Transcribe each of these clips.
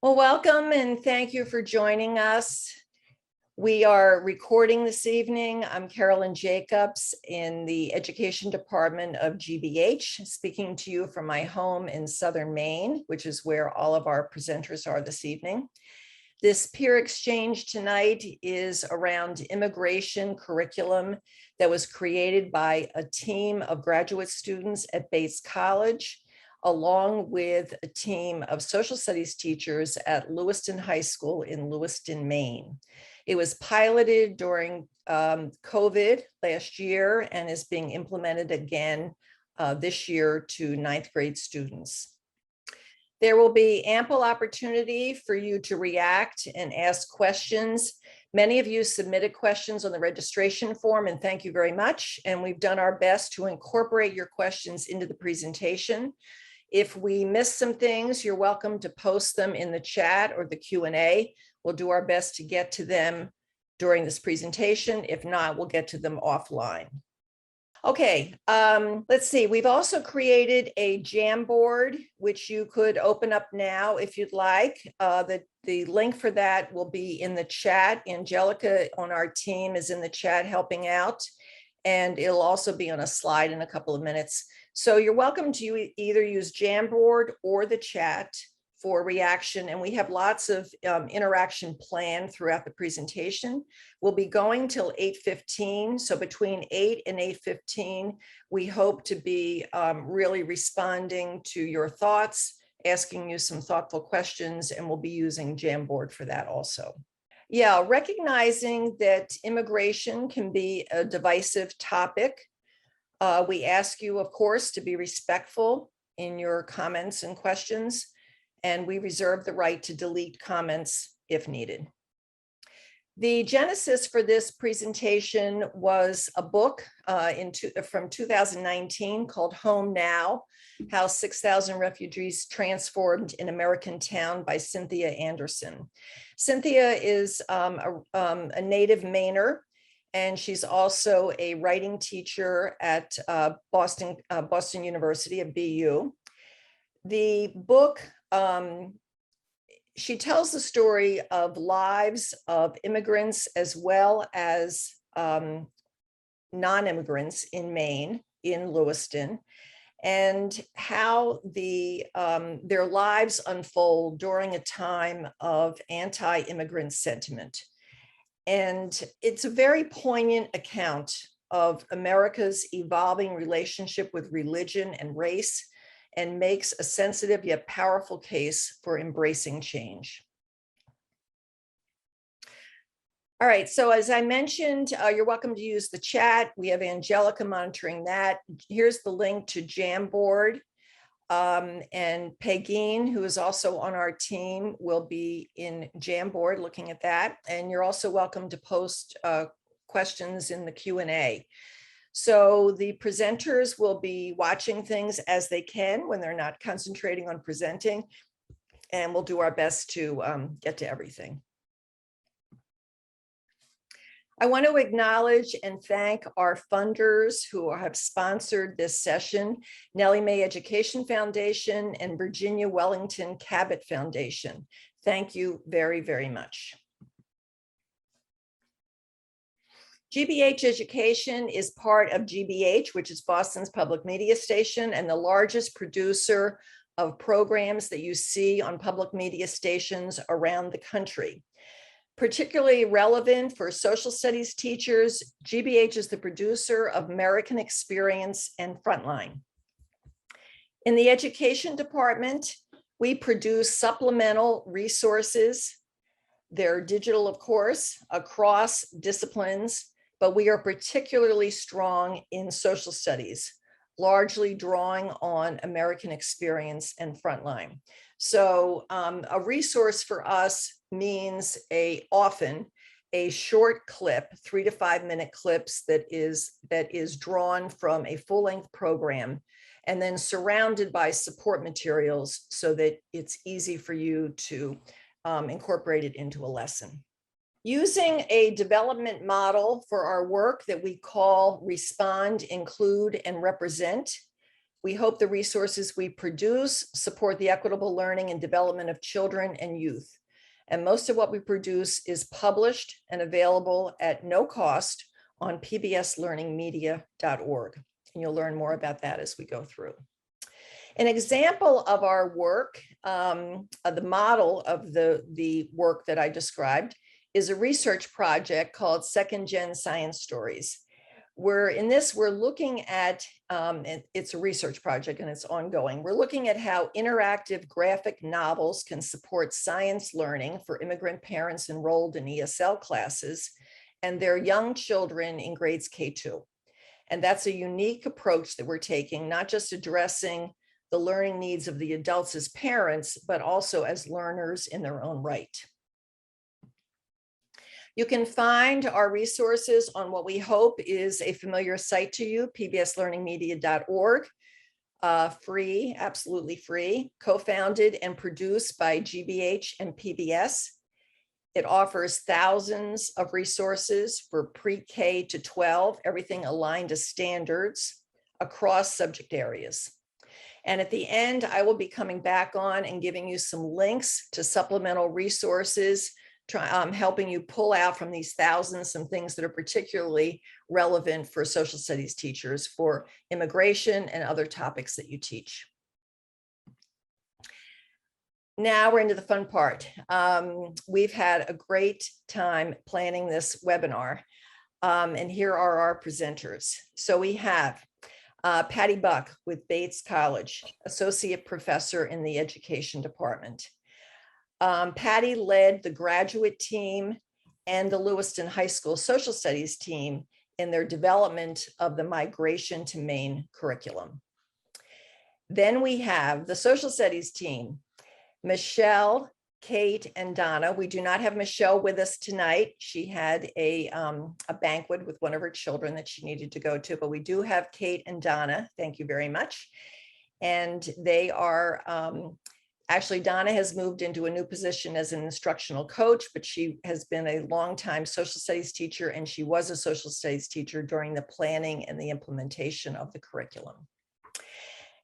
Well, welcome and thank you for joining us. We are recording this evening. I'm Carolyn Jacobs in the Education Department of GBH, speaking to you from my home in Southern Maine, which is where all of our presenters are this evening. This peer exchange tonight is around immigration curriculum that was created by a team of graduate students at Bates College, along with a team of social studies teachers at Lewiston High School in Lewiston, Maine. It was piloted during COVID last year and is being implemented again this year to ninth grade students. There will be ample opportunity for you to react and ask questions. Many of you submitted questions on the registration form, and thank you very much. And we've done our best to incorporate your questions into the presentation. If we miss some things, you're welcome to post them in the chat or the Q&A. We'll do our best to get to them during this presentation. If not, we'll get to them offline. Okay, let's see. We've also created a Jamboard, which you could open up now if you'd like. The link for that will be in the chat. Angelica on our team is in the chat helping out, and it'll also be on a slide in a couple of minutes. So you're welcome to either use Jamboard or the chat for reaction, and we have lots of interaction planned throughout the presentation. We'll be going till 8:15, so between 8 and 8:15, we hope to be really responding to your thoughts, asking you some thoughtful questions, and we'll be using Jamboard for that also. Yeah, recognizing that immigration can be a divisive topic, we ask you, of course, to be respectful in your comments and questions, and we reserve the right to delete comments if needed. The genesis for this presentation was a book from 2019 called Home Now: How 6,000 Refugees Transformed an American Town by Cynthia Anderson. Cynthia is a native Mainer, and she's also a writing teacher at Boston University at BU. The book, she tells the story of lives of immigrants as well as non-immigrants in Maine, in Lewiston, and how their lives unfold during a time of anti-immigrant sentiment. And it's a very poignant account of America's evolving relationship with religion and race, and makes a sensitive yet powerful case for embracing change. All right, so as I mentioned, you're welcome to use the chat. We have Angelica monitoring that. Here's the link to Jamboard. And Pegeen, who is also on our team, will be in Jamboard looking at that. And you're also welcome to post questions in the Q&A. So the presenters will be watching things as they can when they're not concentrating on presenting, and we'll do our best to get to everything. I want to acknowledge and thank our funders who have sponsored this session: Nellie Mae Education Foundation and Virginia Wellington Cabot Foundation. Thank you very, very much. GBH Education is part of GBH, which is Boston's public media station and the largest producer of programs that you see on public media stations around the country. Particularly relevant for social studies teachers, GBH is the producer of American Experience and Frontline. In the education department, we produce supplemental resources. They're digital, of course, across disciplines, but we are particularly strong in social studies, largely drawing on American Experience and Frontline. So a resource for us means often a short clip, 3 to 5 minute clips that is drawn from a full-length program and then surrounded by support materials so that it's easy for you to incorporate it into a lesson. Using a development model for our work that we call Respond, Include, and Represent, We hope the resources we produce support the equitable learning and development of children and youth. And most of what we produce is published and available at no cost on pbslearningmedia.org. And you'll learn more about that as we go through. An example of our work, of the model of the work that I described, is a research project called Second Gen Science Stories. We're looking at, and it's a research project and it's ongoing. We're looking at how interactive graphic novels can support science learning for immigrant parents enrolled in ESL classes and their young children in grades K-2. And that's a unique approach that we're taking, not just addressing the learning needs of the adults as parents, but also as learners in their own right. You can find our resources on what we hope is a familiar site to you, pbslearningmedia.org, free, absolutely free, co-founded and produced by GBH and PBS. It offers thousands of resources for pre-K to 12, everything aligned to standards across subject areas. And at the end, I will be coming back on and giving you some links to supplemental resources, helping you pull out from these thousands some things that are particularly relevant for social studies teachers for immigration and other topics that you teach. Now we're into the fun part. We've had a great time planning this webinar, and here are our presenters. So we have Patty Buck with Bates College, Associate Professor in the Education Department. Patty led the graduate team and the Lewiston High School Social Studies team in their development of the Migration to Maine curriculum. Then we have the Social Studies team, Michelle, Kate, and Donna. We do not have Michelle with us tonight. She had a banquet with one of her children that she needed to go to, but we do have Kate and Donna. Thank you very much. And they are, actually Donna has moved into a new position as an instructional coach, but she has been a longtime social studies teacher, and she was a social studies teacher during the planning and the implementation of the curriculum.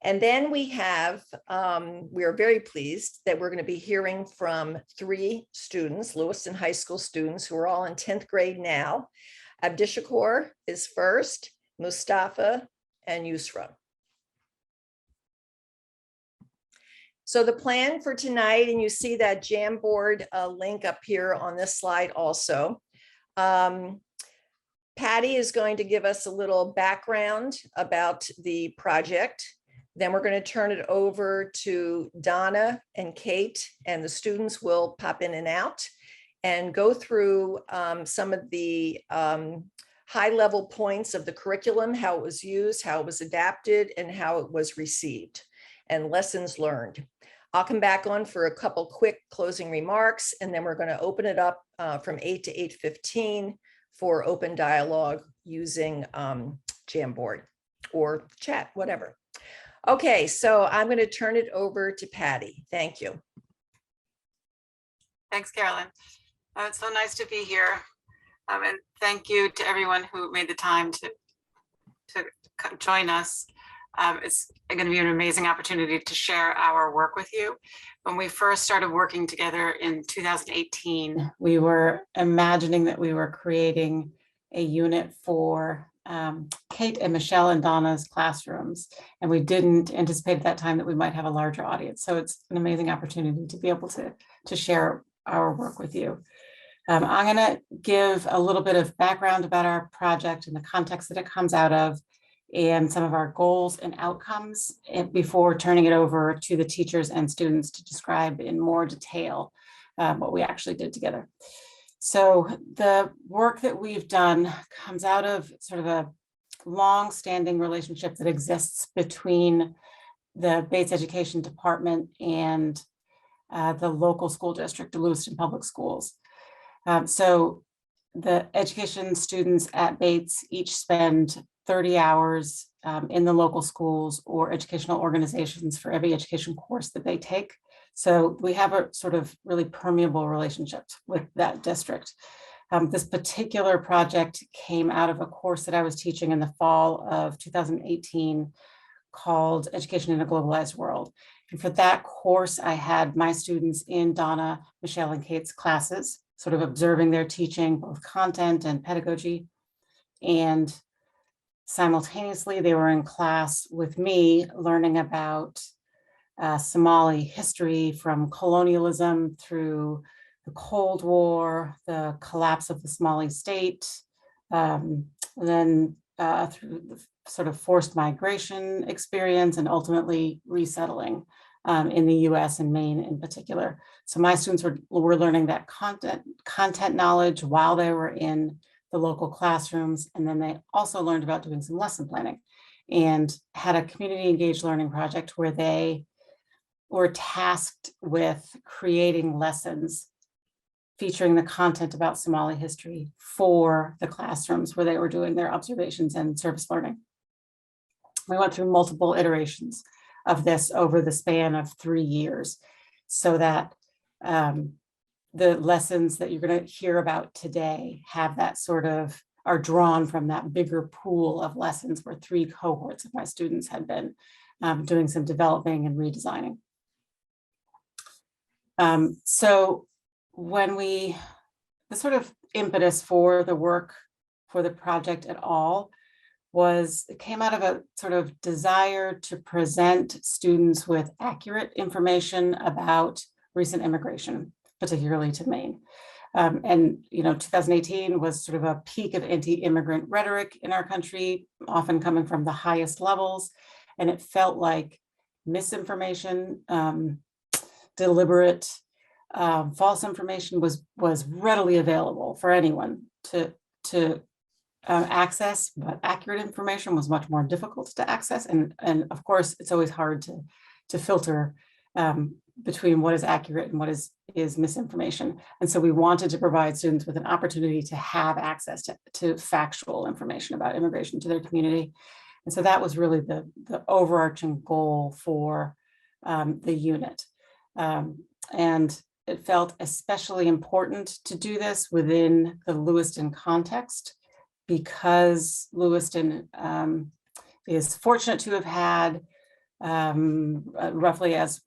And then we have, we are very pleased that we're going to be hearing from 3 students, Lewiston High School students, who are all in 10th grade now. Abdishakur is first, Mustafa, and Yusra. So the plan for tonight, and you see that Jamboard link up here on this slide also. Patty is going to give us a little background about the project. Then we're going to turn it over to Donna and Kate, and the students will pop in and out and go through some of the high-level points of the curriculum, how it was used, how it was adapted, and how it was received, and lessons learned. I'll come back on for a couple quick closing remarks, and then we're going to open it up from 8 to 8:15 for open dialogue using Jamboard or chat, whatever. Okay, so I'm going to turn it over to Patty. Thank you. Thanks, Carolyn. It's so nice to be here. And thank you to everyone who made the time to join us. It's going to be an amazing opportunity to share our work with you. When we first started working together in 2018, we were imagining that we were creating a unit for Kate and Michelle and Donna's classrooms, and we didn't anticipate at that time that we might have a larger audience. So it's an amazing opportunity to be able to share our work with you. I'm going to give a little bit of background about our project and the context that it comes out of, and some of our goals and outcomes before turning it over to the teachers and students to describe in more detail what we actually did together. So the work that we've done comes out of sort of a long-standing relationship that exists between the Bates Education Department and the local school district, the Lewiston Public Schools. So the education students at Bates each spend 30 hours in the local schools or educational organizations for every education course that they take. So we have a sort of really permeable relationship with that district. This particular project came out of a course that I was teaching in the fall of 2018 called Education in a Globalized World. And for that course, I had my students in Donna, Michelle, and Kate's classes, sort of observing their teaching, both content and pedagogy. And simultaneously, they were in class with me, learning about Somali history, from colonialism through the Cold War, the collapse of the Somali state, then through the sort of forced migration experience, and ultimately resettling in the US and Maine in particular. So my students were learning that content knowledge while they were in the local classrooms. And then they also learned about doing some lesson planning and had a community engaged learning project where they were tasked with creating lessons featuring the content about Somali history for the classrooms where they were doing their observations and service learning. We went through multiple iterations of this over the span of 3 years, so that the lessons that you're going to hear about today have that sort of, are drawn from that bigger pool of lessons where 3 cohorts of my students had been doing some developing and redesigning. So when the sort of impetus for the work, for the project at all, it came out of a sort of desire to present students with accurate information about recent immigration, particularly to Maine. And 2018 was sort of a peak of anti-immigrant rhetoric in our country, often coming from the highest levels. And it felt like misinformation, deliberate, false information was readily available for anyone to access, but accurate information was much more difficult to access. And of course, it's always hard to filter between what is accurate and what is misinformation. And so we wanted to provide students with an opportunity to have access to factual information about immigration to their community. And so that was really the overarching goal for the unit. And it felt especially important to do this within the Lewiston context, because Lewiston is fortunate to have had roughly, as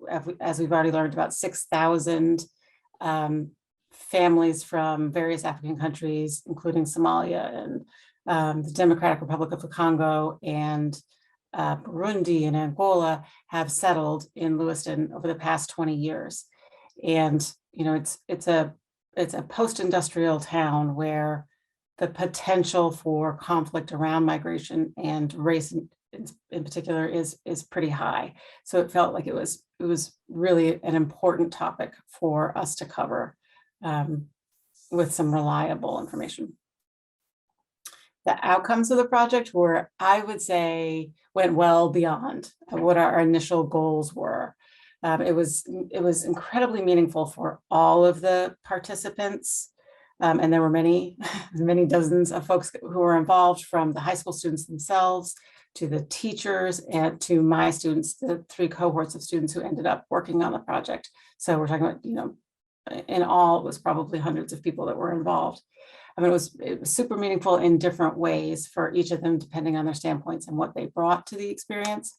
we've already learned, about 6,000 families from various African countries, including Somalia and the Democratic Republic of the Congo and Burundi and Angola, have settled in Lewiston over the past 20 years. And it's a post-industrial town where the potential for conflict around migration and race in particular is pretty high. So it felt like it was really an important topic for us to cover with some reliable information. The outcomes of the project were, I would say, went well beyond what our initial goals were. It was incredibly meaningful for all of the participants. And there were many dozens of folks who were involved, from the high school students themselves to the teachers and to my students, the 3 cohorts of students who ended up working on the project. So we're talking about, in all, it was probably hundreds of people that were involved. I mean, it was super meaningful in different ways for each of them, depending on their standpoints and what they brought to the experience.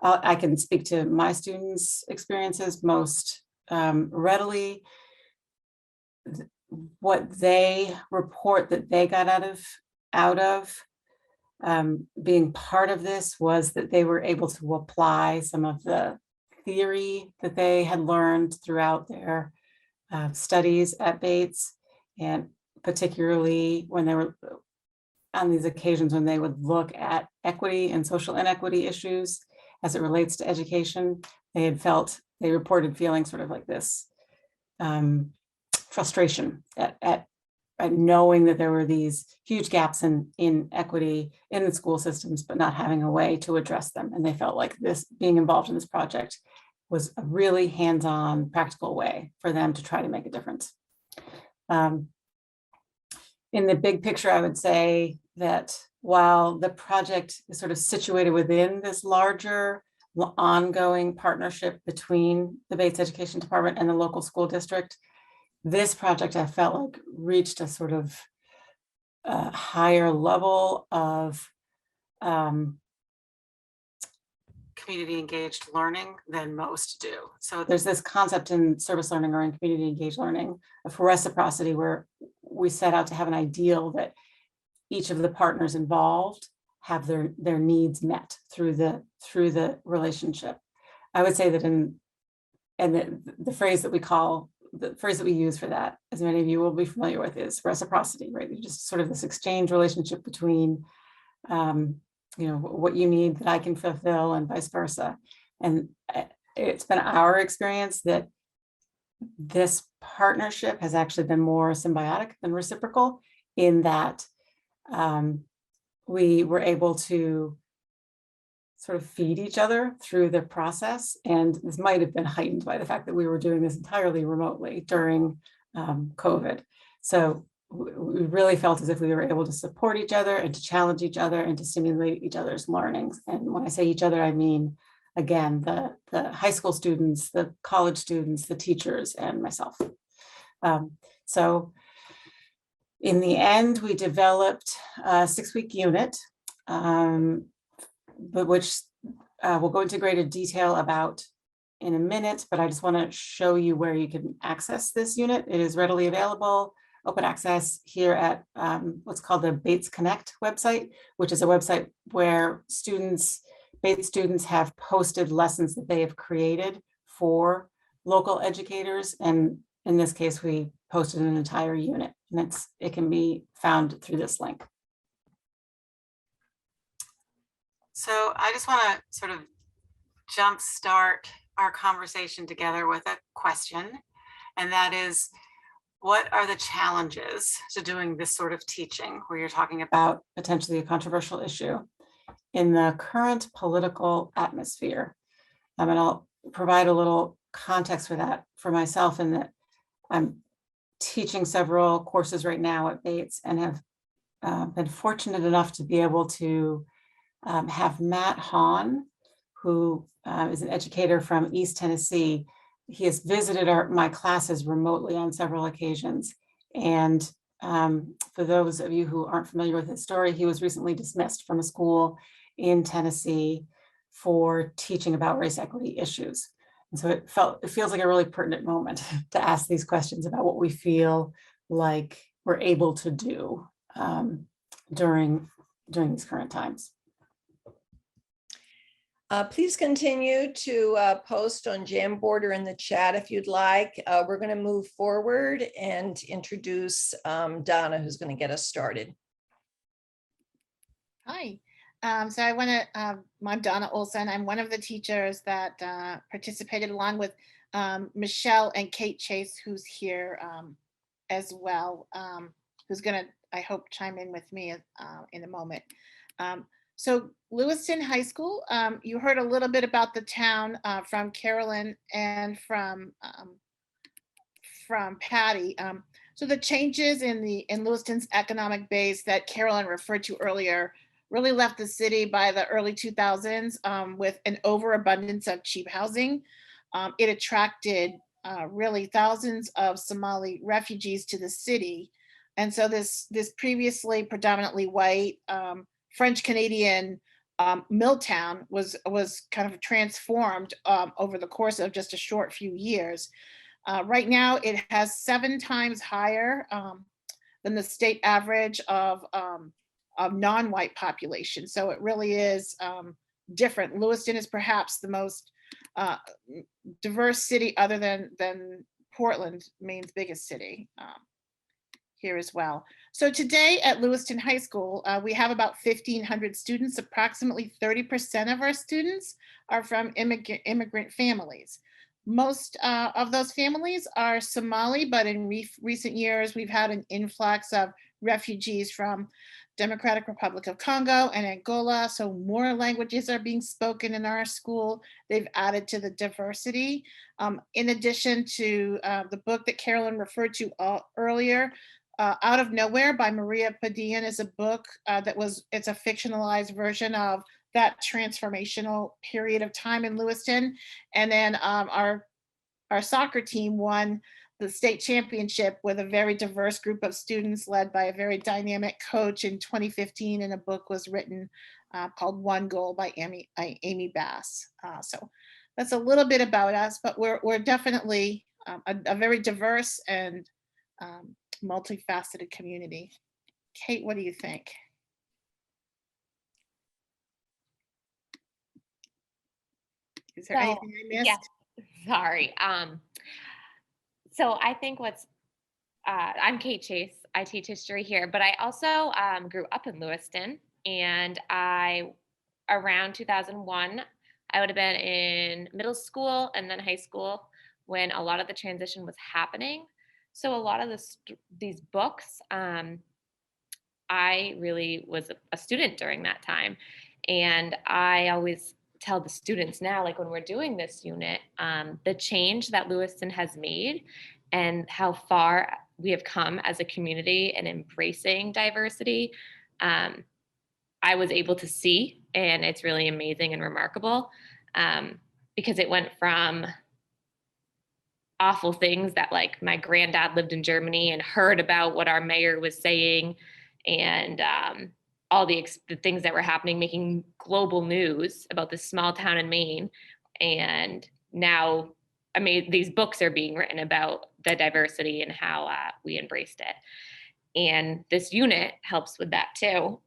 I can speak to my students' experiences most readily. What they report that they got out of being part of this was that they were able to apply some of the theory that they had learned throughout their studies at Bates, and particularly when they were on these occasions when they would look at equity and social inequity issues as it relates to education, they reported feeling sort of like this frustration at knowing that there were these huge gaps in equity in the school systems, but not having a way to address them. And they felt like being involved in this project was a really hands-on, practical way for them to try to make a difference. In the big picture, I would say that while the project is sort of situated within this larger ongoing partnership between the Bates Education Department and the local school district, this project, I felt like, reached a sort of higher level of community engaged learning than most do. So There's this concept in service learning or in community engaged learning of reciprocity, where we set out to have an ideal that each of the partners involved have their needs met through the relationship. I would say that the phrase that we use for that, as many of you will be familiar with, is reciprocity, right? Just sort of this exchange relationship between what you need that I can fulfill and vice versa. And it's been our experience that this partnership has actually been more symbiotic than reciprocal, in that we were able to sort of feed each other through the process. And this might have been heightened by the fact that we were doing this entirely remotely during COVID. So we really felt as if we were able to support each other and to challenge each other and to stimulate each other's learnings. And when I say each other, I mean, again, the high school students, the college students, the teachers, and myself. So in the end, we developed a 6-week unit, but which we'll go into greater detail about in a minute, but I just want to show you where you can access this unit. It is readily available, open access here at what's called the Bates Connect website, which is a website where Bates students have posted lessons that they have created for local educators. And in this case, we posted an entire unit, and it can be found through this link. So I just want to sort of jumpstart our conversation together with a question, and that is, what are the challenges to doing this sort of teaching where you're talking about Potentially a controversial issue in the current political atmosphere? And I'll provide a little context for that for myself, in that I'm teaching several courses right now at Bates, and have been fortunate enough to be able to have Matt Hahn, who is an educator from East Tennessee. He has visited my classes remotely on several occasions. And for those of you who aren't familiar with his story, he was recently dismissed from a school in Tennessee for teaching about race equity issues. And so it feels like a really pertinent moment to ask these questions about what we feel like we're able to do during these current times. Please continue to post on Jamboard or in the chat if you'd like. We're going to move forward and introduce Donna, who's going to get us started. Hi. So I'm Donna Olson. I'm one of the teachers that participated, along with Michelle and Kate Chase, who's here as well, who's going to, I hope, chime in with me in a moment. So Lewiston High School, you heard a little bit about the town from Carolyn and from Patty. So the changes in Lewiston's economic base that Carolyn referred to earlier really left the city by the early 2000s with an overabundance of cheap housing. It attracted really thousands of Somali refugees to the city. And so this previously predominantly white French Canadian Milltown was kind of transformed over the course of just a short few years. Right now, it has 7 times higher than the state average of non-white population. So it really is different. Lewiston is perhaps the most diverse city, other than Portland, Maine's biggest city, here as well. So today at Lewiston High School, we have about 1,500 students. Approximately 30% of our students are from immigrant families. Most of those families are Somali, but in recent years, we've had an influx of refugees from Democratic Republic of Congo and Angola. So more languages are being spoken in our school. They've added to the diversity. In addition to the book that Carolyn referred to earlier, Out of Nowhere by Maria Padilla is a book it's a fictionalized version of that transformational period of time in Lewiston. And then our soccer team won the state championship with a very diverse group of students led by a very dynamic coach in 2015, and a book was written called One Goal by Amy Bass. So that's a little bit about us, but we're definitely a very diverse and multifaceted community. Kate, what do you think? Is there So, anything I missed? yeah, sorry. So I think I'm Kate Chase. I teach history here, but I also grew up in Lewiston, and around 2001, I would have been in middle school and then high school when a lot of the transition was happening. So a lot of these books, I really was a student during that time. And I always tell the students now, like when we're doing this unit, the change that Lewiston has made and how far we have come as a community and embracing diversity, I was able to see, and it's really amazing and remarkable, because it went from awful things that like my granddad lived in Germany and heard about what our mayor was saying, and all the things that were happening, making global news about this small town in Maine. And now, I mean, these books are being written about the diversity and how we embraced it. And this unit helps with that too.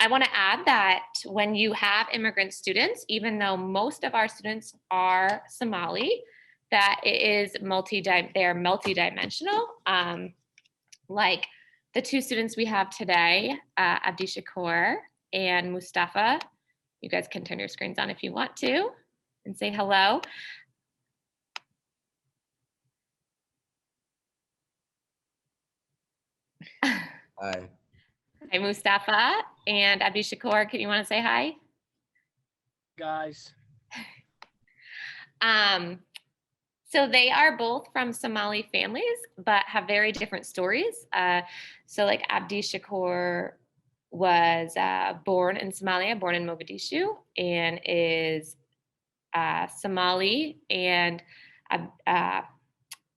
I want to add that when you have immigrant students, even though most of our students are Somali, that it is they're multidimensional. Like the two students we have today, Abdi Shakur and Mustafa. You guys can turn your screens on if you want to and say hello. Hi. Hi, Mustafa and Abdi Shakur. Can you want to say hi? Guys. So they are both from Somali families, but have very different stories. So like Abdi Shakur was born in Somalia, born in Mogadishu, and is Somali. And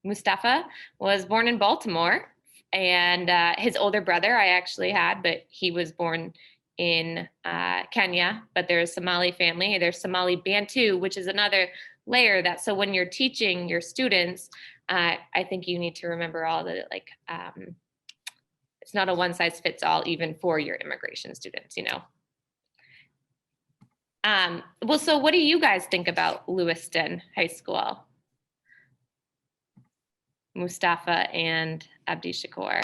Mustafa was born in Baltimore. And his older brother I actually had, but he was born in Kenya. But there's a Somali family. There's Somali Bantu, which is another layer that. So when you're teaching your students, I think you need to remember all the like. It's not a one size fits all, even for your immigration students, you know. Well, so what do you guys think about Lewiston High School? Mustafa and Abdi Shakur.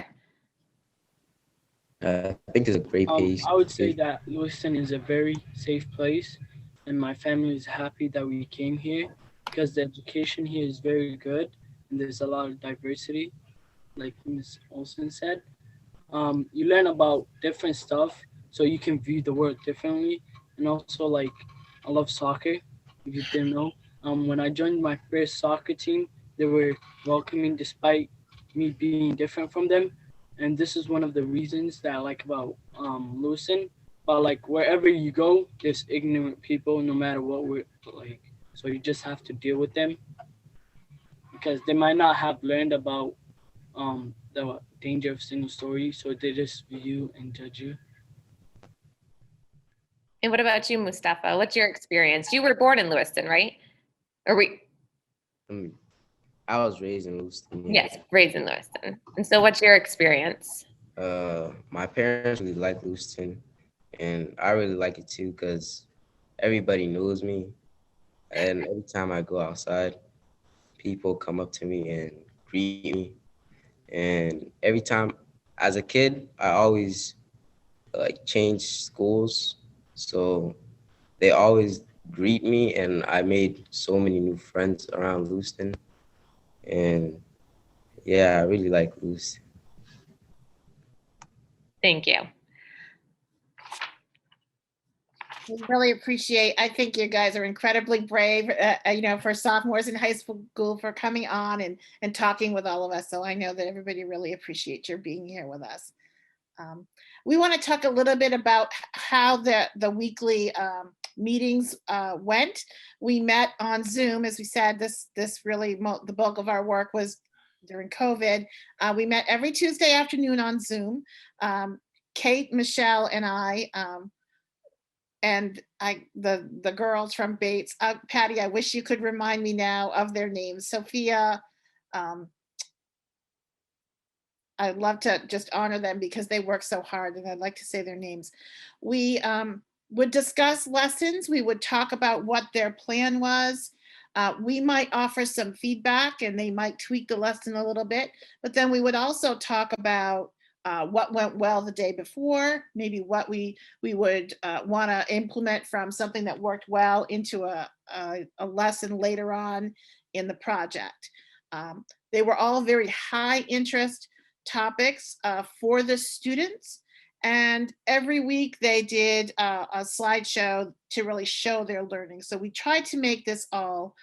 I think it's a great place. I would say that Lewiston is a very safe place, and my family is happy that we came here because the education here is very good and there's a lot of diversity, like Ms. Olson said. You learn about different stuff, so you can view the world differently. And also, like, I love soccer. If you didn't know, when I joined my first soccer team, they were welcoming despite me being different from them. And this is one of the reasons that I like about Lewiston. But like wherever you go, there's ignorant people no matter what we're like. So you just have to deal with them because they might not have learned about the danger of single story. So they just view you and judge you. And what about you, Mustafa? What's your experience? You were born in Lewiston, right? Or we? I was raised in Lewiston. Yes, raised in Lewiston. And so what's your experience? My parents really like Lewiston, and I really like it too because everybody knows me. And every time I go outside, people come up to me and greet me. And every time, as a kid, I always like change schools. So they always greet me, and I made so many new friends around Lewiston. And yeah, I really like Lewiston. Thank you. We really appreciate, I think you guys are incredibly brave, you know, for sophomores in high school for coming on and talking with all of us. So I know that everybody really appreciates your being here with us. We want to talk a little bit about how the weekly meetings went. We met on Zoom, as we said, this really, the bulk of our work was during COVID. We met every Tuesday afternoon on Zoom. Kate, Michelle, and I the girls from Bates, Patty, I wish you could remind me now of their names. Sophia, I'd love to just honor them because they work so hard, and I'd like to say their names. We would discuss lessons. We would talk about what their plan was. We might offer some feedback and they might tweak the lesson a little bit, but then we would also talk about what went well the day before, maybe what we would want to implement from something that worked well into a lesson later on in the project. They were all very high interest topics for the students. And every week they did a slideshow to really show their learning. So we tried to make this all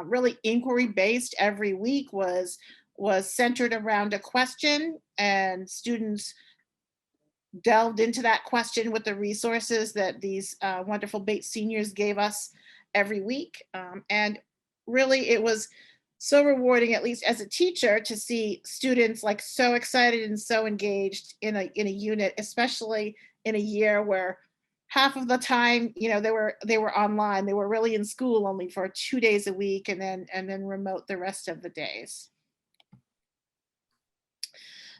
really inquiry based. Every week was centered around a question, and students delved into that question with the resources that these wonderful Bates seniors gave us every week. And really it was so rewarding, at least as a teacher, to see students like so excited and so engaged in a unit, especially in a year where half of the time, you know, they were online. They were really in school only for 2 days a week, and then remote the rest of the days.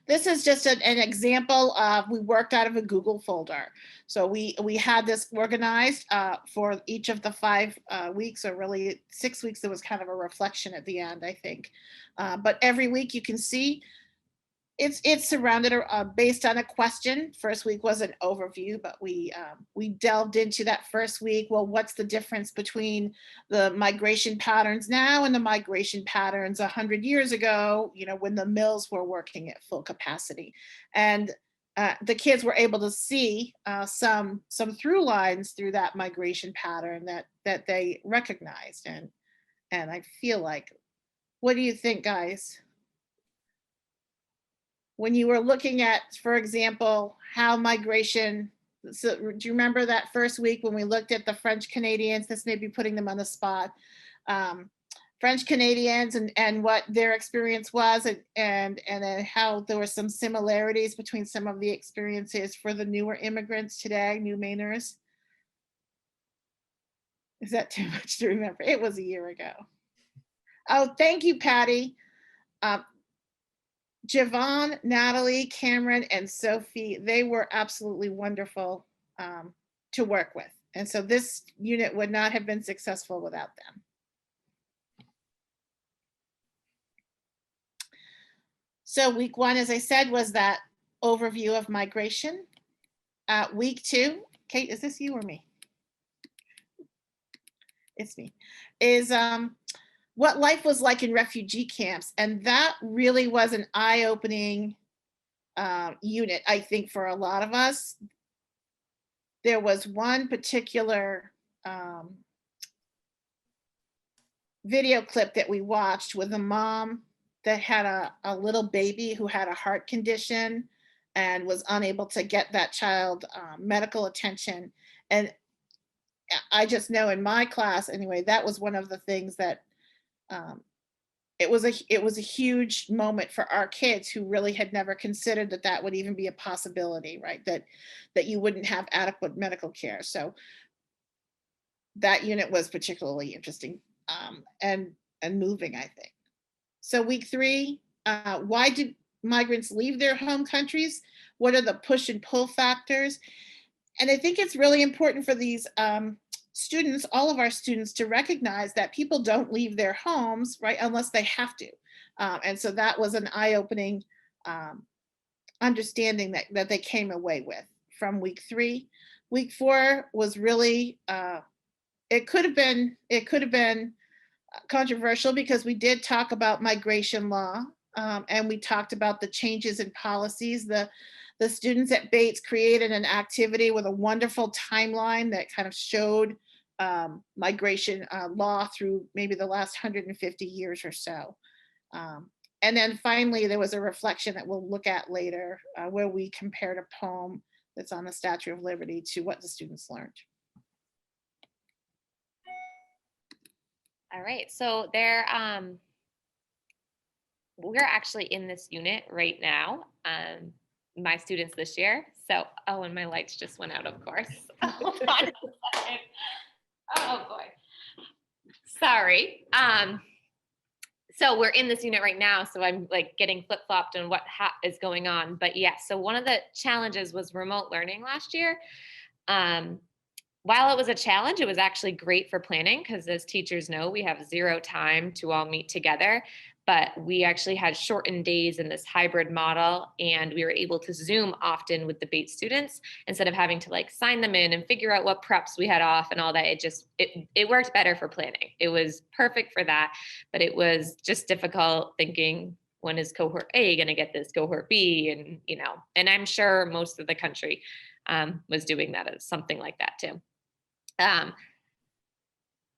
This is just an example of, we worked out of a Google folder. So we had this organized for each of the 5 weeks, or really 6 weeks. There was kind of a reflection at the end, I think. But every week you can see it's surrounded based on a question. First week was an overview, but we delved into that first week. Well, what's the difference between the migration patterns now and the migration patterns 100 years ago, you know, when the mills were working at full capacity? And the kids were able to see some through lines through that migration pattern that they recognized. And I feel like, what do you think, guys? When you were looking at, for example, how migration, so do you remember that first week when we looked at the French Canadians? This may be putting them on the spot. French Canadians and what their experience was, and how there were some similarities between some of the experiences for the newer immigrants today, new Mainers. Is that too much to remember? It was a year ago. Oh, thank you, Patty. Javon, Natalie, Cameron, and Sophie, they were absolutely wonderful to work with. And so this unit would not have been successful without them. So week 1, as I said, was that overview of migration. Week 2, Kate, is this you or me? It's me. Is what life was like in refugee camps. And that really was an eye-opening unit, I think, for a lot of us. There was one particular video clip that we watched with a mom that had a little baby who had a heart condition and was unable to get that child medical attention. And I just know in my class, anyway, that was one of the things that it was a huge moment for our kids who really had never considered that would even be a possibility, right? That you wouldn't have adequate medical care. So that unit was particularly interesting and moving, I think. So week 3, why do migrants leave their home countries? What are the push and pull factors? And I think it's really important for these students, all of our students, to recognize that people don't leave their homes, right, unless they have to. And so that was an eye-opening understanding that they came away with from week 3. Week 4 was really, it could have been controversial because we did talk about migration law, and we talked about the changes in policies. The students at Bates created an activity with a wonderful timeline that kind of showed migration law through maybe the last 150 years or so. And then finally, there was a reflection that we'll look at later where we compared a poem that's on the Statue of Liberty to what the students learned. All right, so we're actually in this unit right now, my students this year. So, oh, and my lights just went out, of course. Hold on a second. Oh boy. Sorry. So we're in this unit right now, so I'm like getting flip-flopped on what is going on. But yeah, so one of the challenges was remote learning last year. While it was a challenge, it was actually great for planning because as teachers know, we have zero time to all meet together. But we actually had shortened days in this hybrid model, and we were able to Zoom often with the Bates students instead of having to like sign them in and figure out what preps we had off and all that. It worked better for planning. It was perfect for that, but it was just difficult thinking, when is cohort A going to get this, cohort B, and I'm sure most of the country was doing that as something like that too.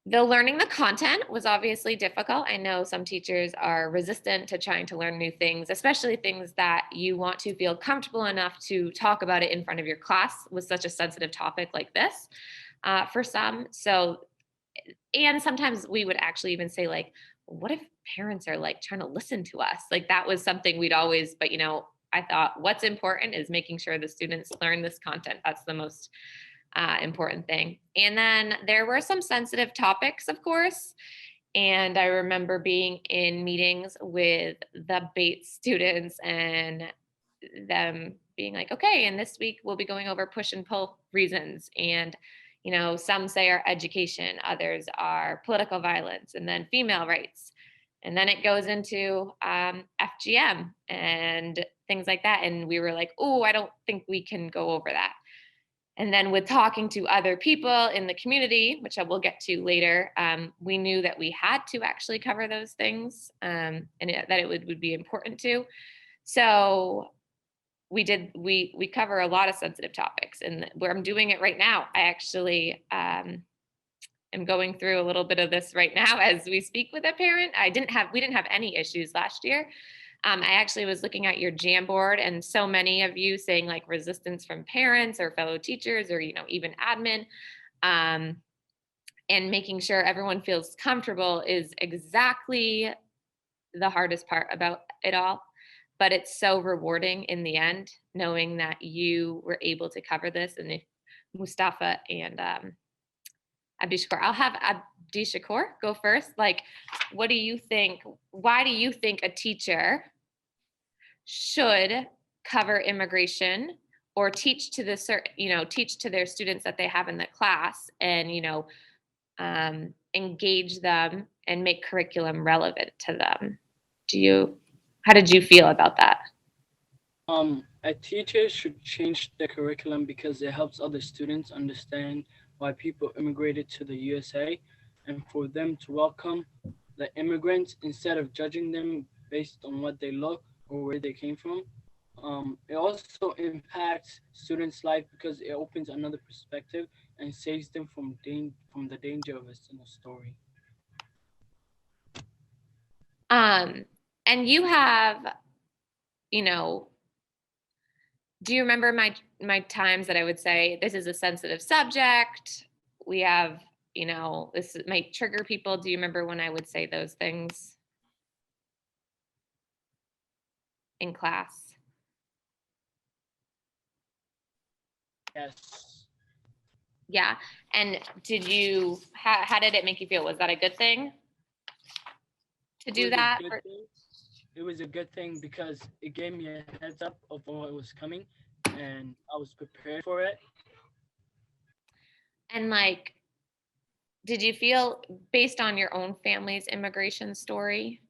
The learning the content was obviously difficult. I know some teachers are resistant to trying to learn new things, especially things that you want to feel comfortable enough to talk about it in front of your class with such a sensitive topic like this for some. So, and sometimes we would actually even say like, what if parents are like trying to listen to us? Like that was something we'd always, but I thought what's important is making sure the students learn this content. That's the most important thing. And then there were some sensitive topics, of course. And I remember being in meetings with the Bates students and them being like, okay, and this week we'll be going over push and pull reasons. And, some say our education, others are political violence, and then female rights. And then it goes into FGM and things like that. And we were like, oh, I don't think we can go over that. And then with talking to other people in the community, which I will get to later, we knew that we had to actually cover those things and that it would be important to. So we cover a lot of sensitive topics, and where I'm doing it right now, I actually am going through a little bit of this right now as we speak with a parent. We didn't have any issues last year. I actually was looking at your Jamboard, and so many of you saying like resistance from parents or fellow teachers or, even admin, and making sure everyone feels comfortable is exactly the hardest part about it all. But it's so rewarding in the end, knowing that you were able to cover this. And if Mustafa and Abdi Shakur, I'll have Abdi Shakur go first. Like, what do you think? Why do you think a teacher should cover immigration or teach to teach to their students that they have in the class and, engage them and make curriculum relevant to them? How did you feel about that? A teacher should change the curriculum because it helps other students understand why people immigrated to the USA and for them to welcome the immigrants instead of judging them based on what they look or where they came from. It also impacts students' life because it opens another perspective and saves them from the danger of a single story. And you have, do you remember my times that I would say, this is a sensitive subject? We have, this might trigger people. Do you remember when I would say those things in class? Yes. Yeah. And how did it make you feel? Was that a good thing to do that? It was a good thing because it gave me a heads up of what was coming and I was prepared for it. And like, did you feel based on your own family's immigration story?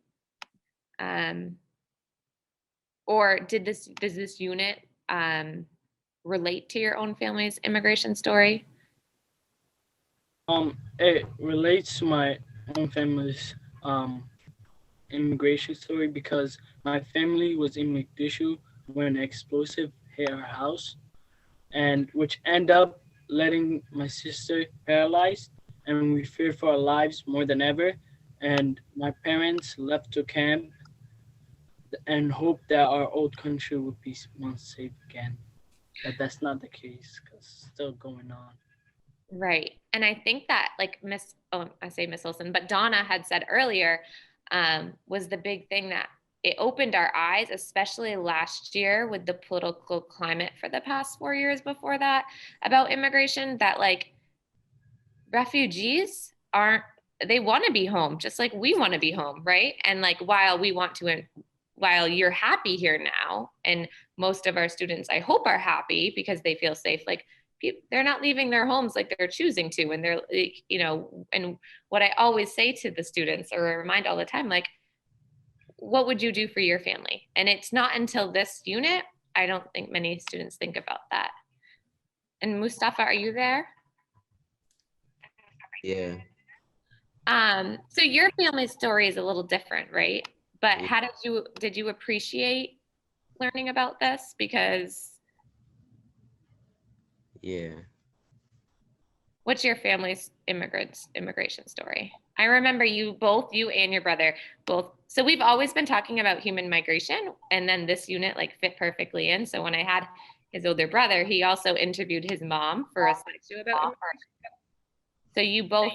Or does this unit relate to your own family's immigration story? It relates to my own family's immigration story because my family was in Mogadishu when an explosive hit our house, and which ended up letting my sister paralyzed, and we feared for our lives more than ever. And my parents left to camp and hoped that our old country would be once safe again. But that's not the case because it's still going on. Right. And I think that like I say Miss Wilson, but Donna had said earlier, was the big thing that it opened our eyes, especially last year with the political climate for the past 4 years before that about immigration, that like refugees aren't, they want to be home just like we want to be home, right? And like while you're happy here now, and most of our students I hope are happy because they feel safe, like they're not leaving their homes like they're choosing to, and they're like, you know, and what I always say to the students, or I remind all the time, like, what would you do for your family? And it's not until this unit, I don't think many students think about that. And Mustafa, are you there? Yeah. So your family story is a little different, right? But Yeah. how did you appreciate learning about this? Because Yeah. what's your family's immigration story? I remember you and your brother both. So we've always been talking about human migration, and then this unit like fit perfectly in. So when I had his older brother, he also interviewed his mom for a slideshow about immigration. So you both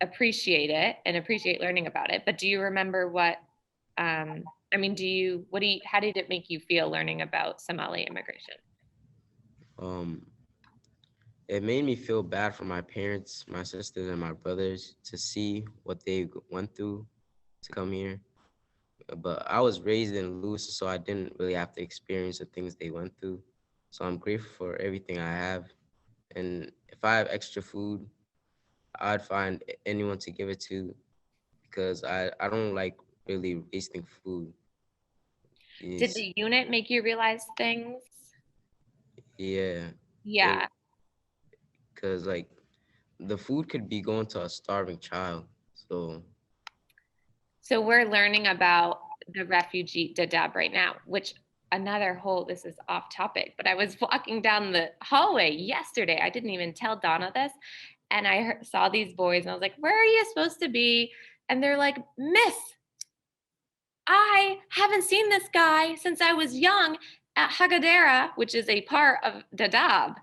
appreciate it and appreciate learning about it. But do you remember what? I mean, how did it make you feel learning about Somali immigration? It made me feel bad for my parents, my sisters, and my brothers to see what they went through to come here. But I was raised in Lewiston, so I didn't really have to experience the things they went through. So I'm grateful for everything I have. And if I have extra food, I'd find anyone to give it to, because I don't like really wasting food. Did It's, the unit make you realize things? yeah, Yeah. because like the food could be going to a starving child. So So we're learning about the refugee Dadaab right now, which this is off topic, but I was walking down the hallway yesterday. I didn't even tell Donna this. And I saw these boys and I was like, where are you supposed to be? And they're like, Miss, I haven't seen this guy since I was young at Hagadera, which is a part of Dadaab.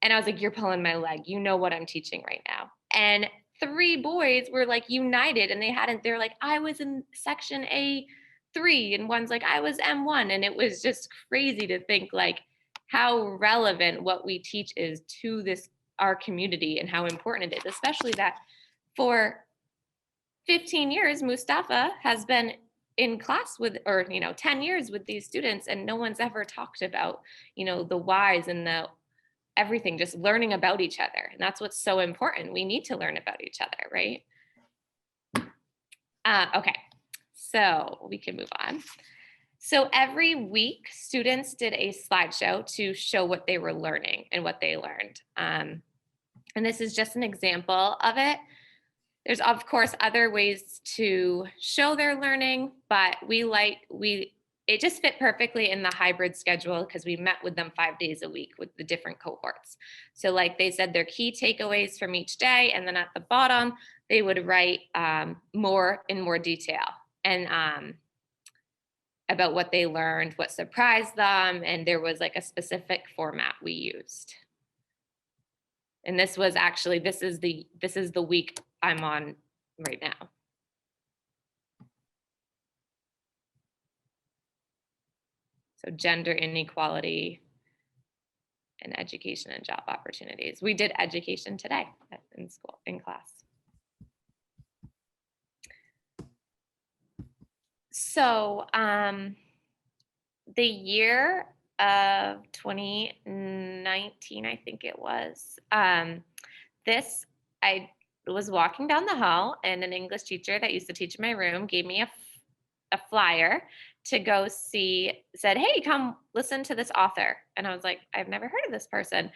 And I was like, you're pulling my leg. You know what I'm teaching right now. And 3 boys were like united, and they're like, I was in section A3, and one's like, I was M1. And it was just crazy to think like how relevant what we teach is to our community, and how important it is, especially that for 15 years, Mustafa has been in class with, or, 10 years with these students, and no one's ever talked about, the whys and the everything, just learning about each other. And that's what's so important. We need to learn about each other, right? Okay, so we can move on. So every week, students did a slideshow to show what they were learning and what they learned. And this is just an example of it. There's of course other ways to show their learning, but it just fit perfectly in the hybrid schedule because we met with them 5 days a week with the different cohorts. So like they said, their key takeaways from each day, and then at the bottom, they would write more detail and about what they learned, what surprised them, and there was like a specific format we used. And this is the week I'm on right now. So gender inequality and education and job opportunities. We did education today in class. So the year of 2019, I think it was, I was walking down the hall, and an English teacher that used to teach in my room gave me a flyer to go see, said, hey, come listen to this author. And I was like, I've never heard of this person.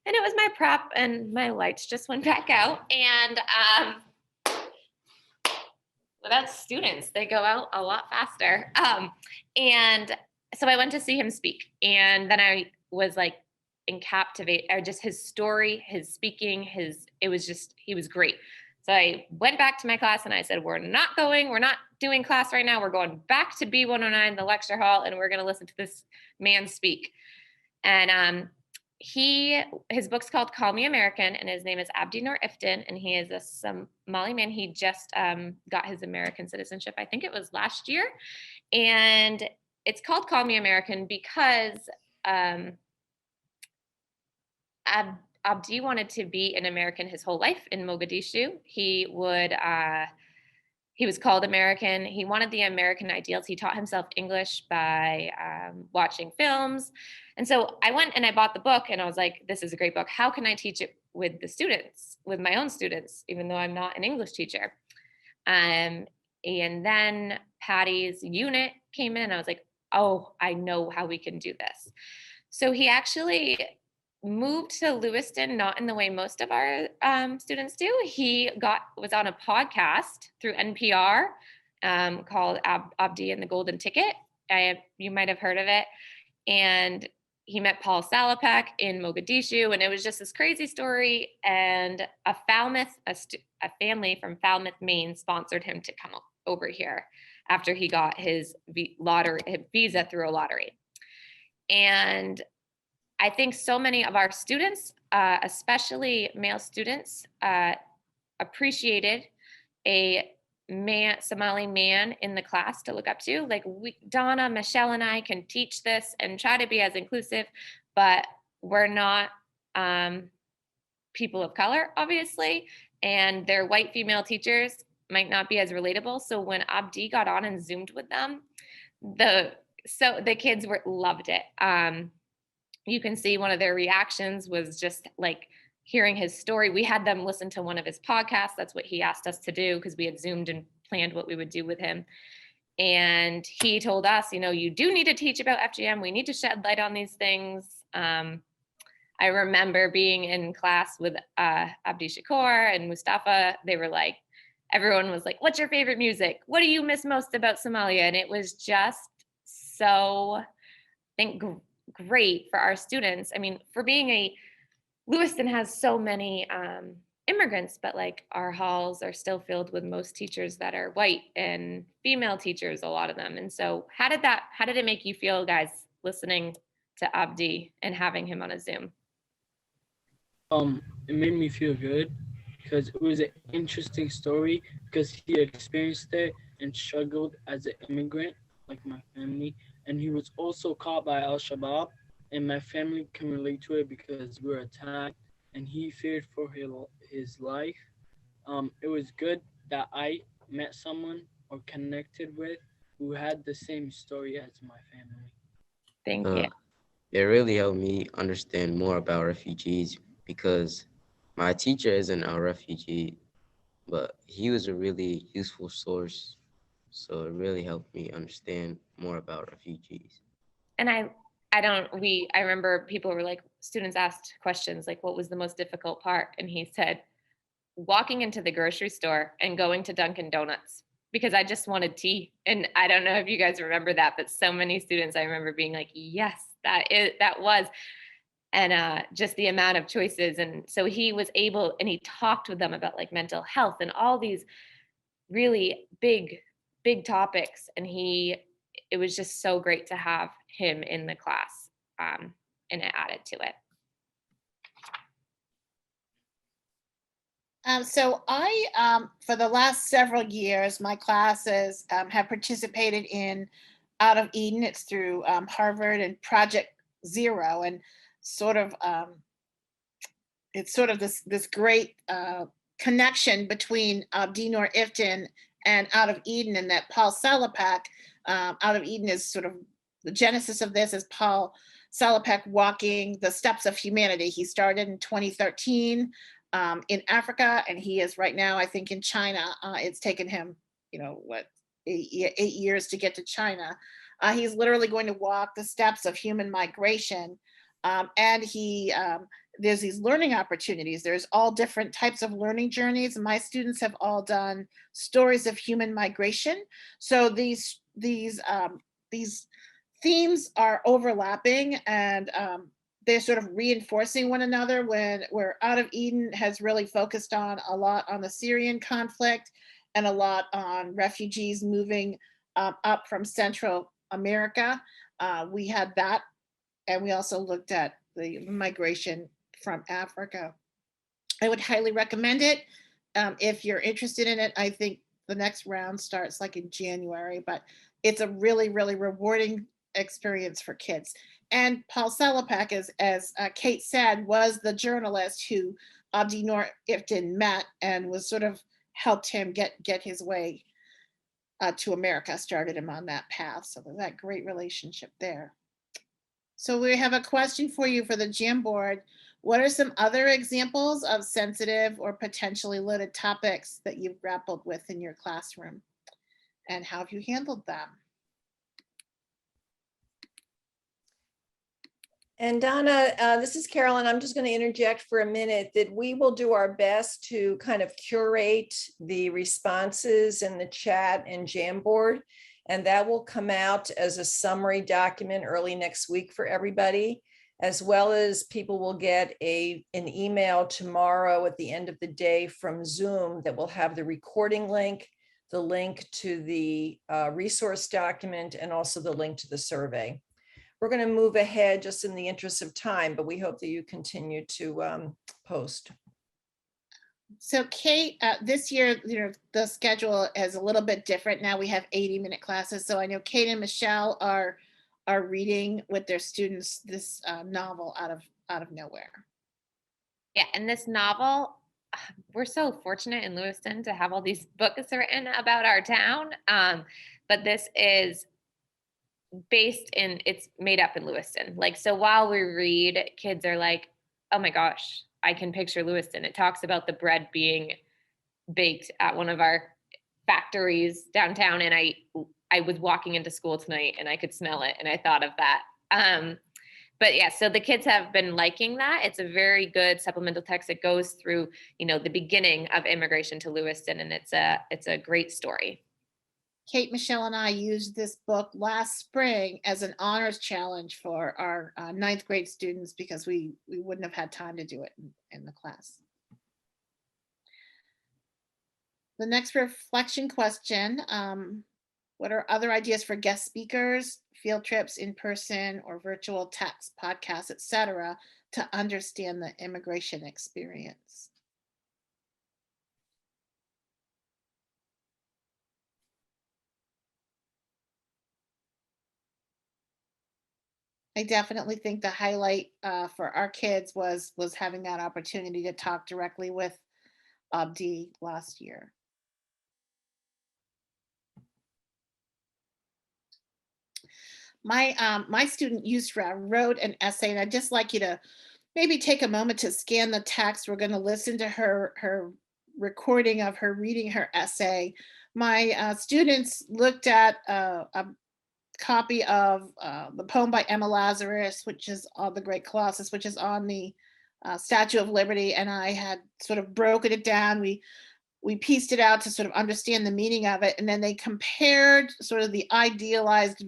And it was my prep, and my lights just went back out. And that's students, they go out a lot faster. And so I went to see him speak, and then I was like captivated, or just his story, his speaking, he was great. So I went back to my class and I said, we're not doing class right now. We're going back to B109, the lecture hall, and we're going to listen to this man speak. And his book's called Call Me American, and his name is Abdi Nur Iftin, and he is a Somali man. He just got his American citizenship, I think it was last year. And it's called Call Me American because Abdi wanted to be an American his whole life in Mogadishu. He was called American. He wanted the American ideals. He taught himself English by watching films. And so I went and I bought the book and I was like, this is a great book. How can I teach it with the students, with my own students, even though I'm not an English teacher? And then Patty's unit came in and I was like, oh, I know how we can do this. So he actually moved to Lewiston, not in the way most of our students do. He was on a podcast through NPR called Abdi and the Golden Ticket. You might have heard of it. And he met Paul Salopek in Mogadishu, and it was just this crazy story. And a family from Falmouth, Maine, sponsored him to come over here after he got his visa through a lottery. And I think so many of our students, especially male students, appreciated a Somali man in the class to look up to. Like Donna, Michelle, and I can teach this and try to be as inclusive, but we're not people of color, obviously, and their white female teachers might not be as relatable. So when Abdi got on and Zoomed with them, the kids loved it. You can see one of their reactions was just like hearing his story. We had them listen to one of his podcasts. That's what he asked us to do because we had Zoomed and planned what we would do with him. And he told us, you do need to teach about FGM. We need to shed light on these things. I remember being in class with Abdi Shakur and Mustafa. Everyone was like, what's your favorite music? What do you miss most about Somalia? And it was just so, I think, great for our students. I mean, for being Lewiston has so many immigrants, but like our halls are still filled with most teachers that are white and female teachers, a lot of them. And so how did it make you feel, guys, listening to Abdi and having him on a Zoom? It made me feel good because it was an interesting story because he experienced it and struggled as an immigrant, like my family. And he was also caught by Al-Shabaab, and my family can relate to it because we were attacked and he feared for his life. It was good that I met someone or connected with who had the same story as my family. Thank you. It really helped me understand more about refugees because my teacher isn't a refugee, but he was a really useful source. So it really helped me understand more about refugees. And I remember people were like, students asked questions like, what was the most difficult part? And he said, walking into the grocery store and going to Dunkin' Donuts because I just wanted tea. And I don't know if you guys remember that, but so many students, I remember being like, yes, that was. And just the amount of choices. And so he was able, and he talked with them about like mental health and all these really big topics. And it was just so great to have him in the class, and it added to it. So I, for the last several years, my classes have participated in Out of Eden. It's through Harvard and Project Zero, and it's sort of this great connection between Abdi Nor Iftin and Out of Eden, and that Paul Salopek, Out of Eden is sort of the genesis of this is Paul Salopek walking the steps of humanity. He started in 2013 in Africa, and he is right now, I think, in China. It's taken him, 8 years to get to China. He's literally going to walk the steps of human migration. And there's these learning opportunities. There's all different types of learning journeys. My students have all done stories of human migration. So these themes are overlapping, and they're sort of reinforcing one another. Where Out of Eden has really focused on a lot on the Syrian conflict and a lot on refugees moving up from Central America. We had that, and we also looked at the migration from Africa. I would highly recommend it if you're interested in it. I think the next round starts like in January, but it's a really, really rewarding experience for kids. And Paul Salapak, as Kate said, was the journalist who Abdi Nor Iftin met and was sort of helped him get his way to America, started him on that path. So there's that great relationship there. So we have a question for you for the Jamboard. What are some other examples of sensitive or potentially loaded topics that you've grappled with in your classroom? And how have you handled them? And Donna, this is Carolyn. I'm just going to interject for a minute that we will do our best to kind of curate the responses in the chat and Jamboard, and that will come out as a summary document early next week for everybody, as well as people will get an email tomorrow at the end of the day from Zoom that will have the recording link, the link to the resource document, and also the link to the survey. We're going to move ahead just in the interest of time, but we hope that you continue to post. So Kate, this year, the schedule is a little bit different. Now we have 80-minute classes. So I know Kate and Michelle are reading with their students this novel out of nowhere. Yeah, and this novel, we're so fortunate in Lewiston to have all these books written about our town. But this is it's made up in Lewiston. Like, so while we read, kids are like, oh my gosh, I can picture Lewiston. It talks about the bread being baked at one of our factories downtown. And I was walking into school tonight and I could smell it. And I thought of that. But yeah, so the kids have been liking that. It's a very good supplemental text that goes through, the beginning of immigration to Lewiston. And it's a great story. Kate, Michelle, and I used this book last spring as an honors challenge for our 9th grade students because we wouldn't have had time to do it in the class. The next reflection question, what are other ideas for guest speakers, field trips, in person or virtual text, podcasts, etc., to understand the immigration experience? I definitely think the highlight for our kids was having that opportunity to talk directly with Abdi last year. My student Yusra wrote an essay, and I'd just like you to maybe take a moment to scan the text. We're going to listen to her recording of her reading her essay. My students looked at a copy of the poem by Emma Lazarus, which is The Great Colossus, which is on the Statue of Liberty, and I had sort of broken it down. We pieced it out to sort of understand the meaning of it, and then they compared sort of the idealized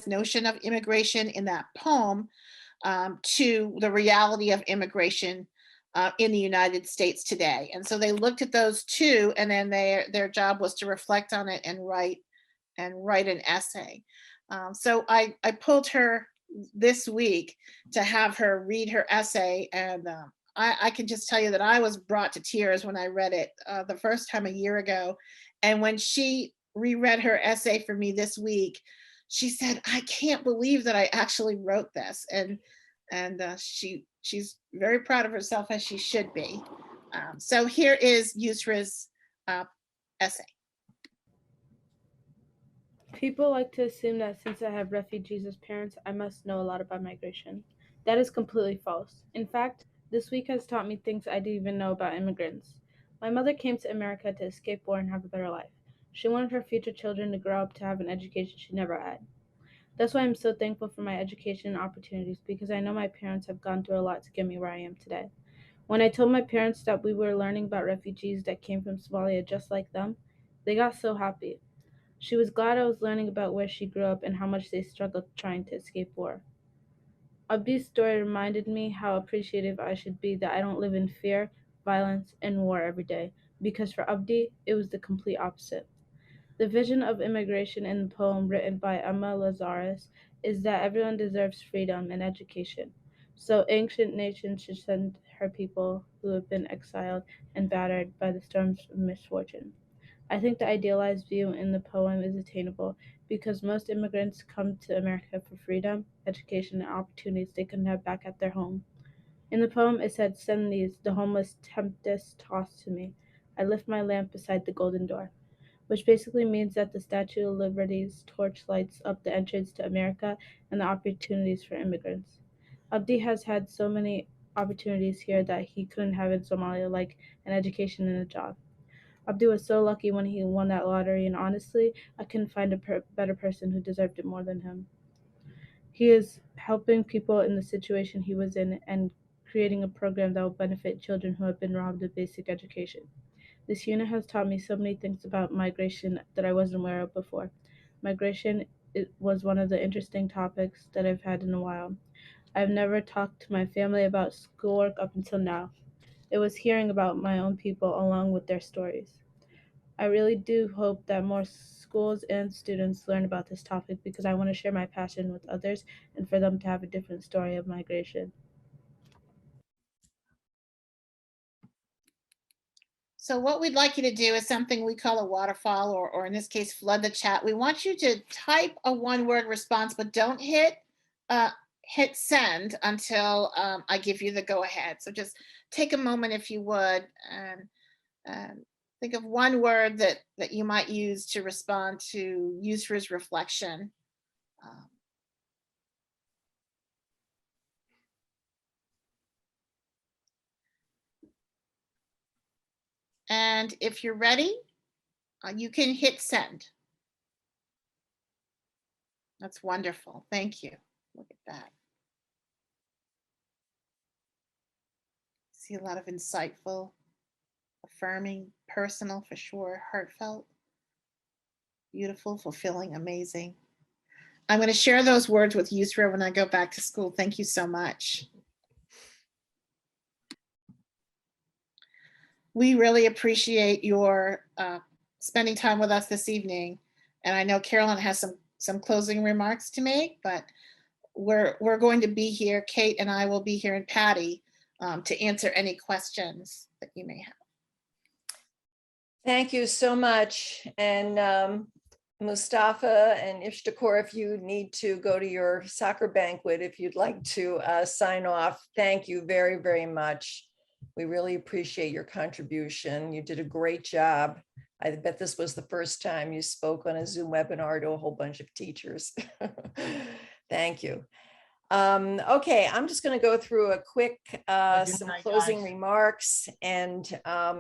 notion of immigration in that poem to the reality of immigration in the United States today. And so they looked at those two, and then their job was to reflect on it and write an essay. So I pulled her this week to have her read her essay, and I can just tell you that I was brought to tears when I read it the first time a year ago. And when she reread her essay for me this week, she said, I can't believe that I actually wrote this. And she's very proud of herself, as she should be. So here is Yusra's essay. People like to assume that since I have refugees as parents, I must know a lot about migration. That is completely false. In fact, this week has taught me things I didn't even know about immigrants. My mother came to America to escape war and have a better life. She wanted her future children to grow up to have an education she never had. That's why I'm so thankful for my education and opportunities, because I know my parents have gone through a lot to get me where I am today. When I told my parents that we were learning about refugees that came from Somalia just like them, they got so happy. She was glad I was learning about where she grew up and how much they struggled trying to escape war. Abdi's story reminded me how appreciative I should be that I don't live in fear, violence, and war every day, because for Abdi, it was the complete opposite. The vision of immigration in the poem written by Emma Lazarus is that everyone deserves freedom and education. So ancient nations should send her people who have been exiled and battered by the storms of misfortune. I think the idealized view in the poem is attainable because most immigrants come to America for freedom, education, and opportunities they couldn't have back at their home. In the poem, it said, "Send these, the homeless tempest tossed to me. I lift my lamp beside the golden door," which basically means that the Statue of Liberty's torch lights up the entrance to America and the opportunities for immigrants. Abdi has had so many opportunities here that he couldn't have in Somalia, like an education and a job. Abdi was so lucky when he won that lottery, and honestly, I couldn't find a better person who deserved it more than him. He is helping people in the situation he was in and creating a program that will benefit children who have been robbed of basic education. This unit has taught me so many things about migration that I wasn't aware of before. Migration was one of the interesting topics that I've had in a while. I've never talked to my family about schoolwork up until now. It was hearing about my own people along with their stories. I really do hope that more schools and students learn about this topic because I want to share my passion with others and for them to have a different story of migration. So what we'd like you to do is something we call a waterfall, or in this case, flood the chat. We want you to type a one-word response, but don't hit send until I give you the go-ahead. So just take a moment if you would, and think of one word that you might use to respond to Yusra's reflection. And if you're ready, you can hit send. That's wonderful. Thank you. Look at that. See a lot of insightful, affirming, personal for sure, heartfelt, beautiful, fulfilling, amazing. I'm going to share those words with Yusra when I go back to school. Thank you so much. We really appreciate your spending time with us this evening. And I know Carolyn has some closing remarks to make, but we're going to be here. Kate and I will be here, and Patty, to answer any questions that you may have. Thank you so much. And Mustafa and Ishtakor, if you need to go to your soccer banquet, if you'd like to sign off, thank you very, very much. We really appreciate your contribution. You did a great job. I bet this was the first time you spoke on a Zoom webinar to a whole bunch of teachers. Thank you. Okay, I'm just going to go through a quick some closing remarks and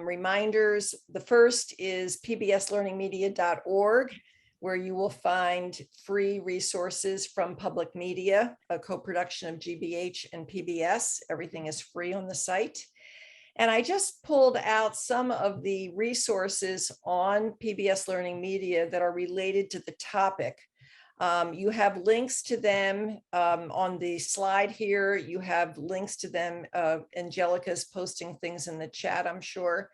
reminders. The first is pbslearningmedia.org, where you will find free resources from public media, a co-production of GBH and PBS. Everything is free on the site. And I just pulled out some of the resources on PBS Learning Media that are related to the topic. You have links to them on the slide here. You have links to them. Angelica's posting things in the chat, I'm sure.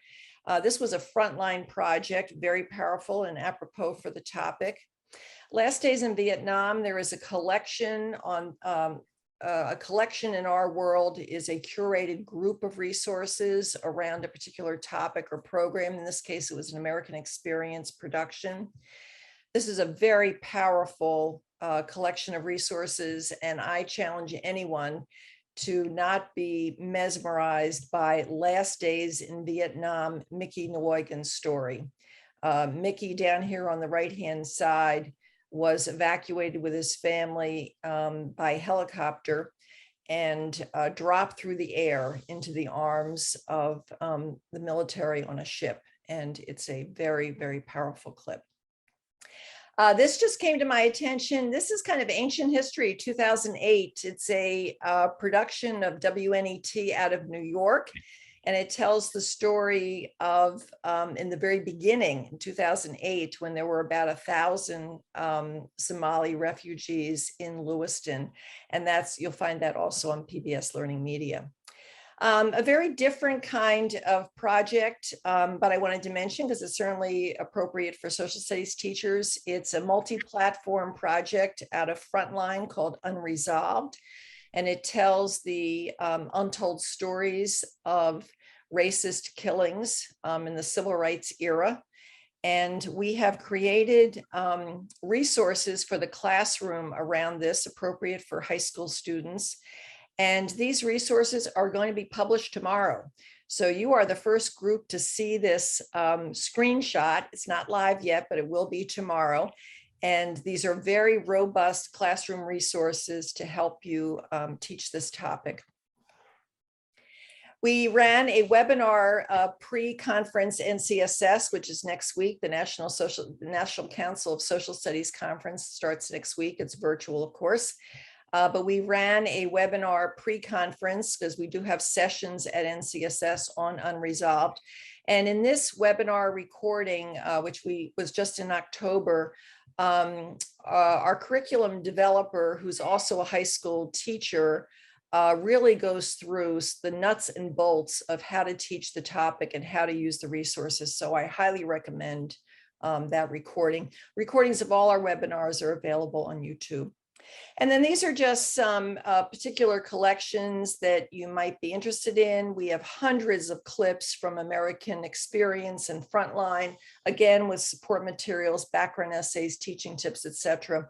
This was a frontline project, very powerful and apropos for the topic. Last Days in Vietnam, there is a collection on a collection in our world is a curated group of resources around a particular topic or program. In this case, it was an American Experience production. This is a very powerful collection of resources, and I challenge anyone to not be mesmerized by Last Days in Vietnam, Mickey Nguyen's story. Mickey down here on the right-hand side was evacuated with his family by helicopter and dropped through the air into the arms of the military on a ship. And it's a very, very powerful clip. This just came to my attention. This is kind of ancient history, 2008. It's a production of WNET out of New York. And it tells the story of in the very beginning in 2008, when there were about 1,000 Somali refugees in Lewiston. And you'll find that also on PBS Learning Media. A very different kind of project, but I wanted to mention because it's certainly appropriate for social studies teachers. It's a multi-platform project out of Frontline called Unresolved. And it tells the untold stories of racist killings in the civil rights era. And we have created resources for the classroom around this, appropriate for high school students. And these resources are going to be published tomorrow. So you are the first group to see this screenshot. It's not live yet, but it will be tomorrow. And these are very robust classroom resources to help you teach this topic. We ran a webinar pre-conference NCSS, which is next week. The National Council of Social Studies Conference starts next week. It's virtual, of course. But we ran a webinar pre-conference because we do have sessions at NCSS on unresolved. And in this webinar recording, which was just in October, our curriculum developer, who's also a high school teacher, really goes through the nuts and bolts of how to teach the topic and how to use the resources. So I highly recommend that recording. Recordings of all our webinars are available on YouTube. And then these are just some particular collections that you might be interested in. We have hundreds of clips from American Experience and Frontline, again, with support materials, background essays, teaching tips, etc.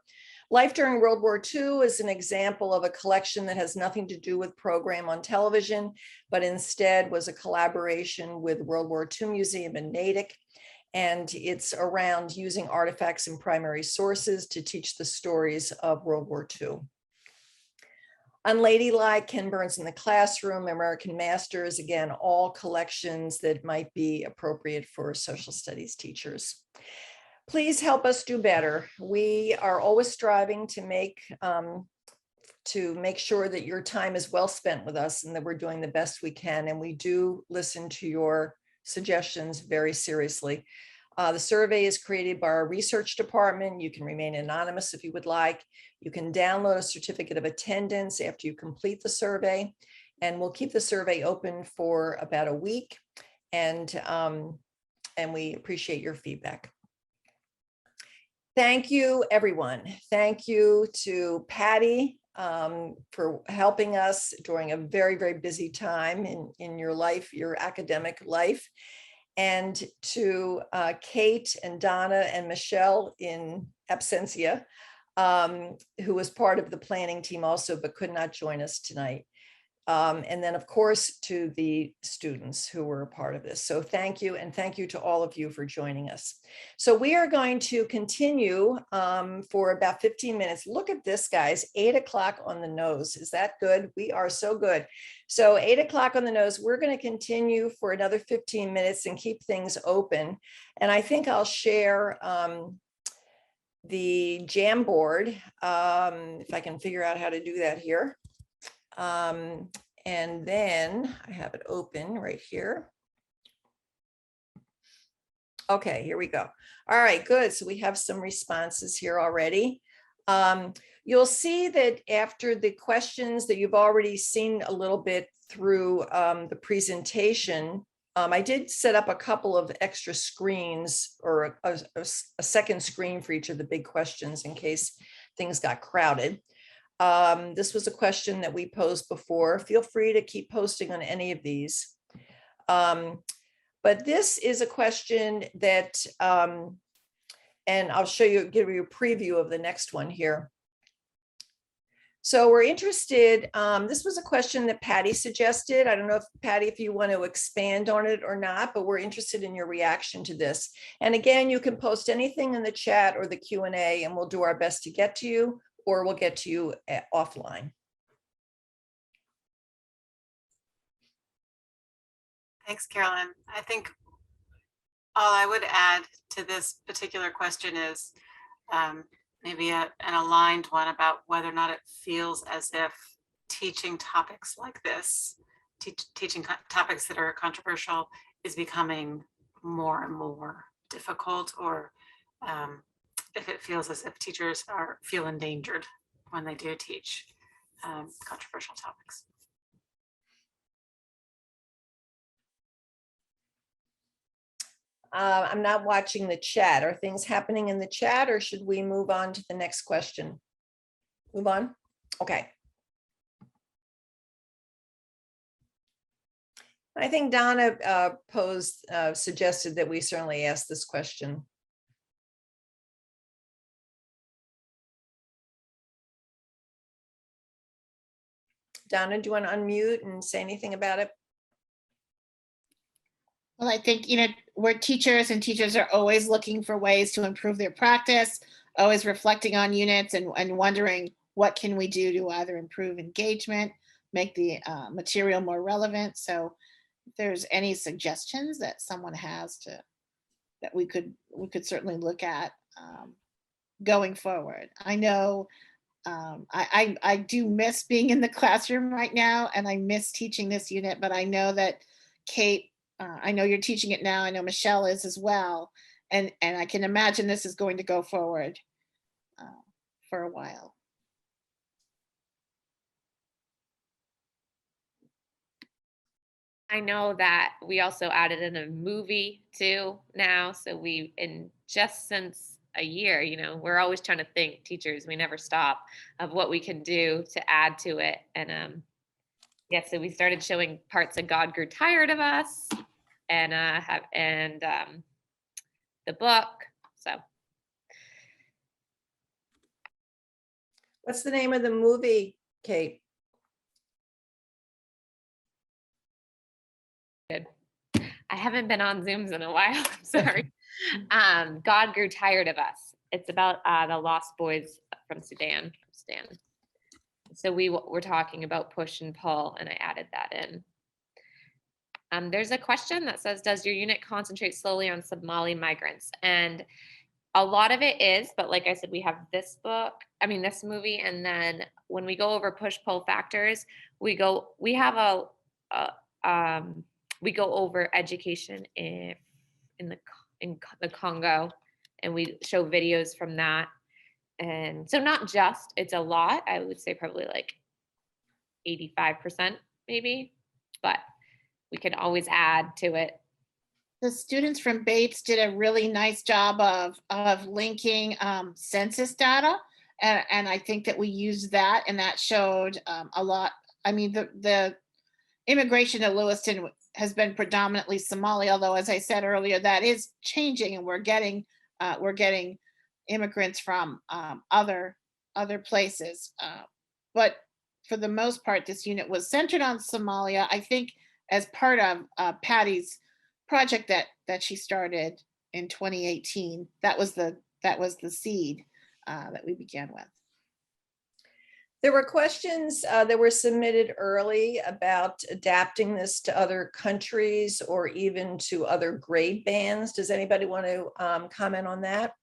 Life During World War II is an example of a collection that has nothing to do with program on television, but instead was a collaboration with World War II Museum in Natick. And it's around using artifacts and primary sources to teach the stories of World War II. Unladylike, Ken Burns in the Classroom, American Masters, again, all collections that might be appropriate for social studies teachers. Please help us do better. We are always striving to make sure that your time is well spent with us and that we're doing the best we can. And we do listen to your suggestions very seriously. The survey is created by our research department. You can remain anonymous if you would like. You can download a certificate of attendance after you complete the survey, and we'll keep the survey open for about a week. And we appreciate your feedback. Thank you, everyone. Thank you to Patty for helping us during a very, very busy time in your life, your academic life. And to Kate and Donna and Michelle in absentia, who was part of the planning team also, but could not join us tonight. And then, of course, to the students who were a part of this. So thank you, and thank you to all of you for joining us. So we are going to continue for about 15 minutes. Look at this, guys, 8 o'clock on the nose. Is that good? We are so good. So 8 o'clock on the nose, we're going to continue for another 15 minutes and keep things open. And I think I'll share the Jamboard, if I can figure out how to do that here. And then I have it open right here. Okay, here we go. All right, good. So we have some responses here already. You'll see that after the questions that you've already seen a little bit through the presentation, I did set up a couple of extra screens or a second screen for each of the big questions in case things got crowded. This was a question that we posed before. Feel free to keep posting on any of these. But this is a question that, and I'll give you a preview of the next one here. So we're interested, this was a question that Patty suggested. I don't know if Patty, if you want to expand on it or not, but we're interested in your reaction to this. And again, you can post anything in the chat or the Q&A and we'll do our best to get to you, or we'll get to you offline. Thanks, Carolyn. I think all I would add to this particular question is maybe an aligned one about whether or not it feels as if teaching topics like this, teaching topics that are controversial, is becoming more and more difficult, or if it feels as if teachers feel endangered when they do teach controversial topics. I'm not watching the chat. Are things happening in the chat, or should we move on to the next question? Move on? Okay. I think Donna suggested that we certainly ask this question. Donna, do you want to unmute and say anything about it? Well, I think, we're teachers and teachers are always looking for ways to improve their practice, always reflecting on units and wondering what can we do to either improve engagement, make the material more relevant. So if there's any suggestions that someone has that we could certainly look at going forward. I know I do miss being in the classroom right now, and I miss teaching this unit, but I know that Kate, I know you're teaching it now. I know Michelle is as well. And I can imagine this is going to go forward for a while. I know that we also added in a movie too now. So just since a year, we're always trying to think, teachers, we never stop, of what we can do to add to it. And yeah, so we started showing parts of God Grew Tired of Us and the book. So What's the name of the movie, Kate? I haven't been on Zooms in a while. I'm sorry. God Grew Tired of Us. It's about the lost boys from Sudan. So we were talking about push and pull, and I added that in. There's a question that says, does your unit concentrate solely on Somali migrants? And a lot of it is, but like I said, we have this movie. And then when we go over push pull factors, we go over education in the Congo, and we show videos from that. And so it's a lot, I would say probably like 85% maybe, but we can always add to it. The students from Bates did a really nice job of linking census data. And I think that we used that, and that showed a lot. I mean, the immigration to Lewiston has been predominantly Somali, although as I said earlier, that is changing, and we're getting immigrants from other places. But for the most part, this unit was centered on Somalia, I think, as part of Patty's project that she started in 2018. That was the seed that we began with. There were questions that were submitted early about adapting this to other countries or even to other grade bands. Does anybody want to comment on that?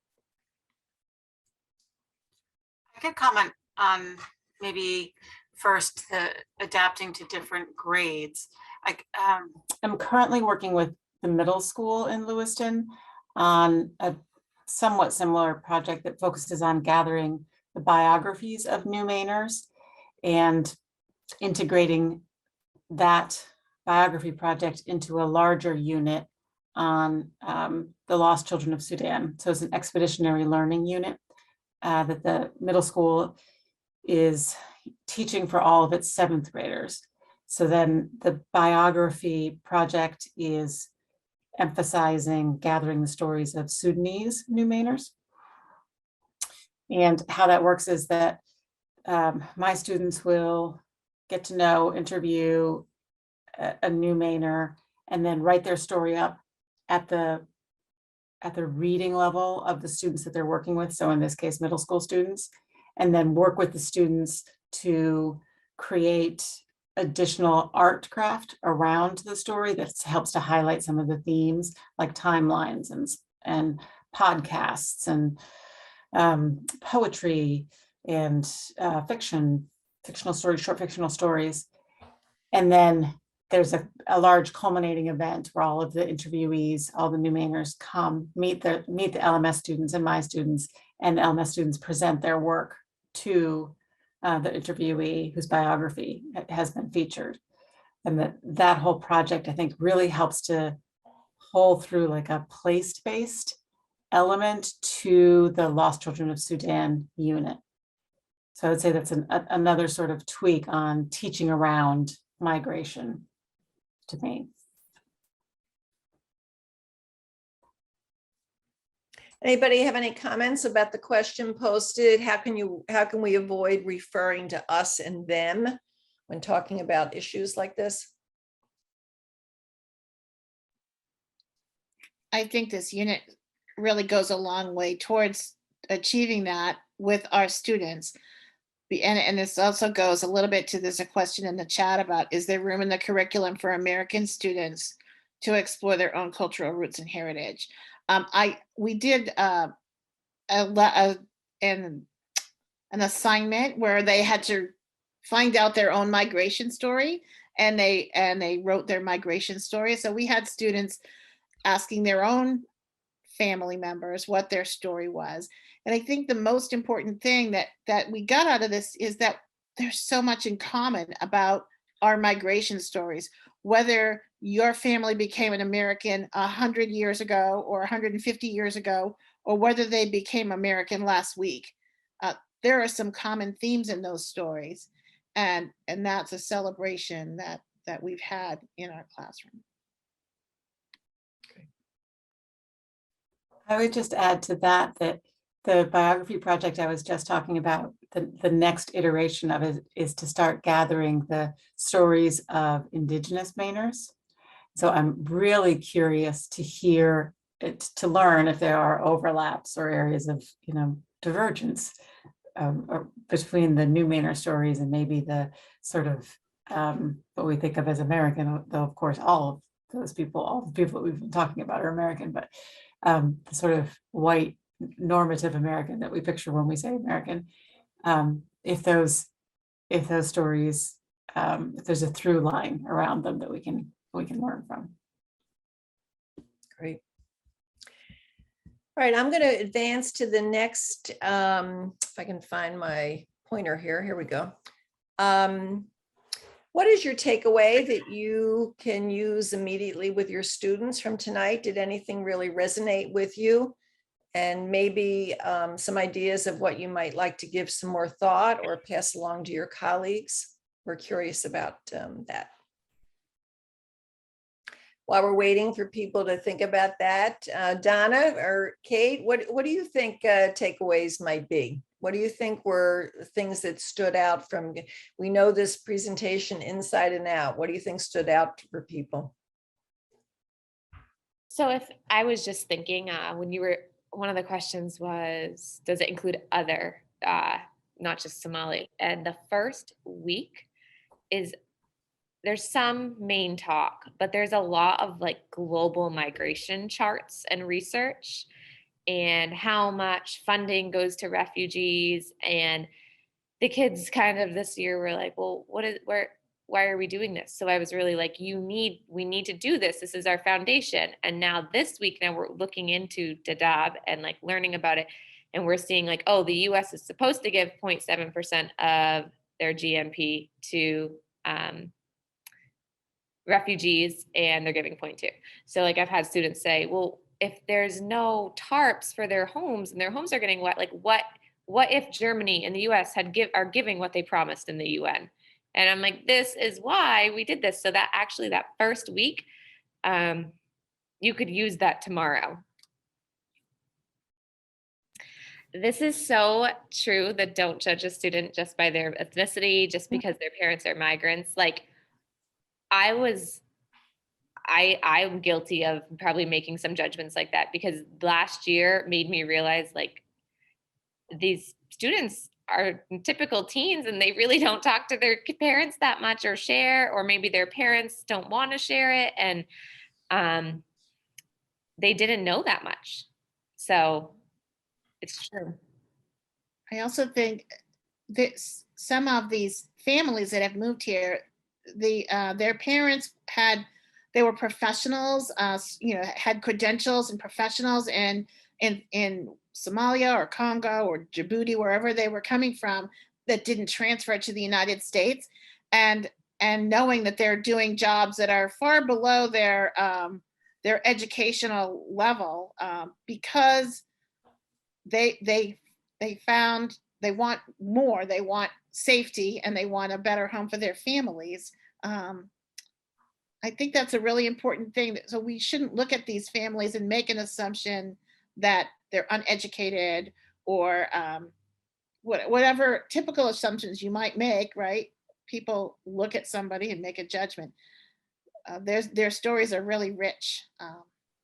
I could comment on maybe first the adapting to different grades. I'm currently working with the middle school in Lewiston on a somewhat similar project that focuses on gathering the biographies of new Mainers and integrating that biography project into a larger unit on the lost children of Sudan. So it's an expeditionary learning unit that the middle school is teaching for all of its 7th graders. So then the biography project is emphasizing gathering the stories of Sudanese new Mainers. And how that works is that my students will get to know, interview a new Mainer, and then write their story up at the reading level of the students that they're working with. So in this case, middle school students, and then work with the students to create additional art craft around the story that helps to highlight some of the themes, like timelines and podcasts and poetry and fictional stories, short fictional stories. And then there's a large culminating event where all of the interviewees, all the new Mainers come meet the LMS students and my students, and the LMS students present their work to the interviewee whose biography has been featured. And that whole project, I think, really helps to pull through like a place-based element to the Lost Children of Sudan unit. So I would say that's another sort of tweak on teaching around migration to Maine. Anybody have any comments about the question posted? How can we avoid referring to us and them when talking about issues like this? I think this unit really goes a long way towards achieving that with our students. And this also goes a little bit to, there's a question in the chat about, is there room in the curriculum for American students to explore their own cultural roots and heritage? We did an assignment where they had to find out their own migration story, and they wrote their migration story. So we had students asking their own family members what their story was. And I think the most important thing that we got out of this is that there's so much in common about our migration stories, whether your family became an American 100 years ago or 150 years ago, or whether they became American last week. There are some common themes in those stories. And that's a celebration that we've had in our classroom. I would just add to that the biography project I was just talking about, the next iteration of it is to start gathering the stories of Indigenous Mainers. So I'm really curious to hear it, to learn if there are overlaps or areas of, divergence between the new Mainer stories and maybe the sort of what we think of as American, though of course all of those people, all the people that we've been talking about are American, but the sort of white normative American that we picture when we say American, if those stories, if there's a through line around them that we can learn from. Great. All right, I'm going to advance to the next, if I can find my pointer here. Here we go. What is your takeaway that you can use immediately with your students from tonight? Did anything really resonate with you? And maybe some ideas of what you might like to give some more thought or pass along to your colleagues? We're curious about that. While we're waiting for people to think about that, Donna or Kate, what do you think takeaways might be? What do you think were things that stood out from, we know this presentation inside and out. What do you think stood out for people? So if I was just thinking when you were, one of the questions was, does it include other, not just Somali? And the first week is, there's some Maine talk, but there's a lot of like global migration charts and research and how much funding goes to refugees. And the kids kind of this year were like, well, why are we doing this? So I was really like, we need to do this. This is our foundation. And now this week, now we're looking into Dadaab and like learning about it. And we're seeing like, oh, the US is supposed to give 0.7% of their GNP to refugees, and they're giving 0.2. So like I've had students say, well, if there's no tarps for their homes and their homes are getting wet, like what if Germany and the US are giving what they promised in the UN? And I'm like, this is why we did this. So that actually that first week, you could use that tomorrow. This is so true that don't judge a student just by their ethnicity, just because their parents are migrants. Like I'm guilty of probably making some judgments like that, because last year made me realize like these students are typical teens and they really don't talk to their parents that much or share, or maybe their parents don't want to share it. And they didn't know that much. So it's true. I also think that some of these families that have moved here, their parents they were professionals, had credentials and professionals in Somalia or Congo or Djibouti, wherever they were coming from, that didn't transfer to the United States, and knowing that they're doing jobs that are far below their educational level, because they found they want more, they want safety, and they want a better home for their families. I think that's a really important thing. So we shouldn't look at these families and make an assumption that they're uneducated or whatever typical assumptions you might make, right? people look at somebody and make a judgment. Their stories are really rich.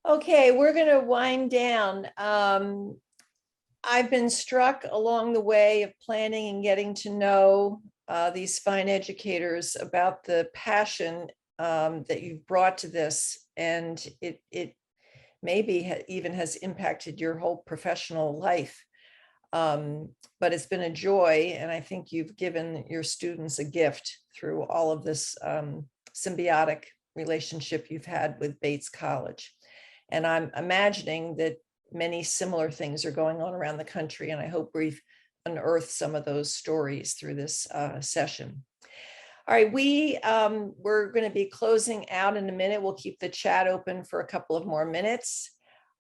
Okay, we're going to wind down. I've been struck along the way of planning and getting to know these fine educators about the passion that you've brought to this, and it maybe even has impacted your whole professional life. But it's been a joy, and I think you've given your students a gift through all of this symbiotic relationship you've had with Bates College. And I'm imagining that many similar things are going on around the country, and I hope we've unearthed some of those stories through this session. All right, we're going to be closing out in a minute. We'll keep the chat open for a couple of more minutes.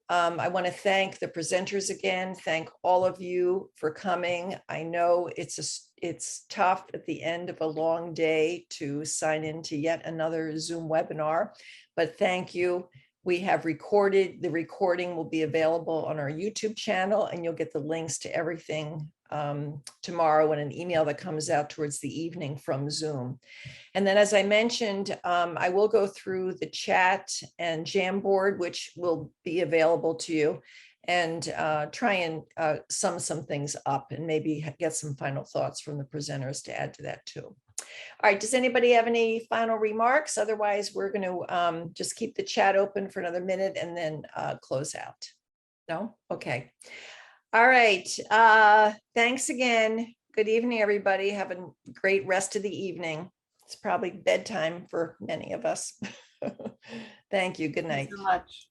I want to thank the presenters again. Thank all of you for coming. I know it's tough at the end of a long day to sign into yet another Zoom webinar, but thank you. We have recorded, the recording will be available on our YouTube channel, and you'll get the links to everything tomorrow in an email that comes out towards the evening from Zoom. And then, as I mentioned, I will go through the chat and Jamboard, which will be available to you, and try and sum some things up and maybe get some final thoughts from the presenters to add to that too. All right, does anybody have any final remarks? Otherwise, we're going to just keep the chat open for another minute and then close out. No? Okay. All right. Thanks again. Good evening, everybody. Have a great rest of the evening. It's probably bedtime for many of us. Thank you. Good night. Thanks so much.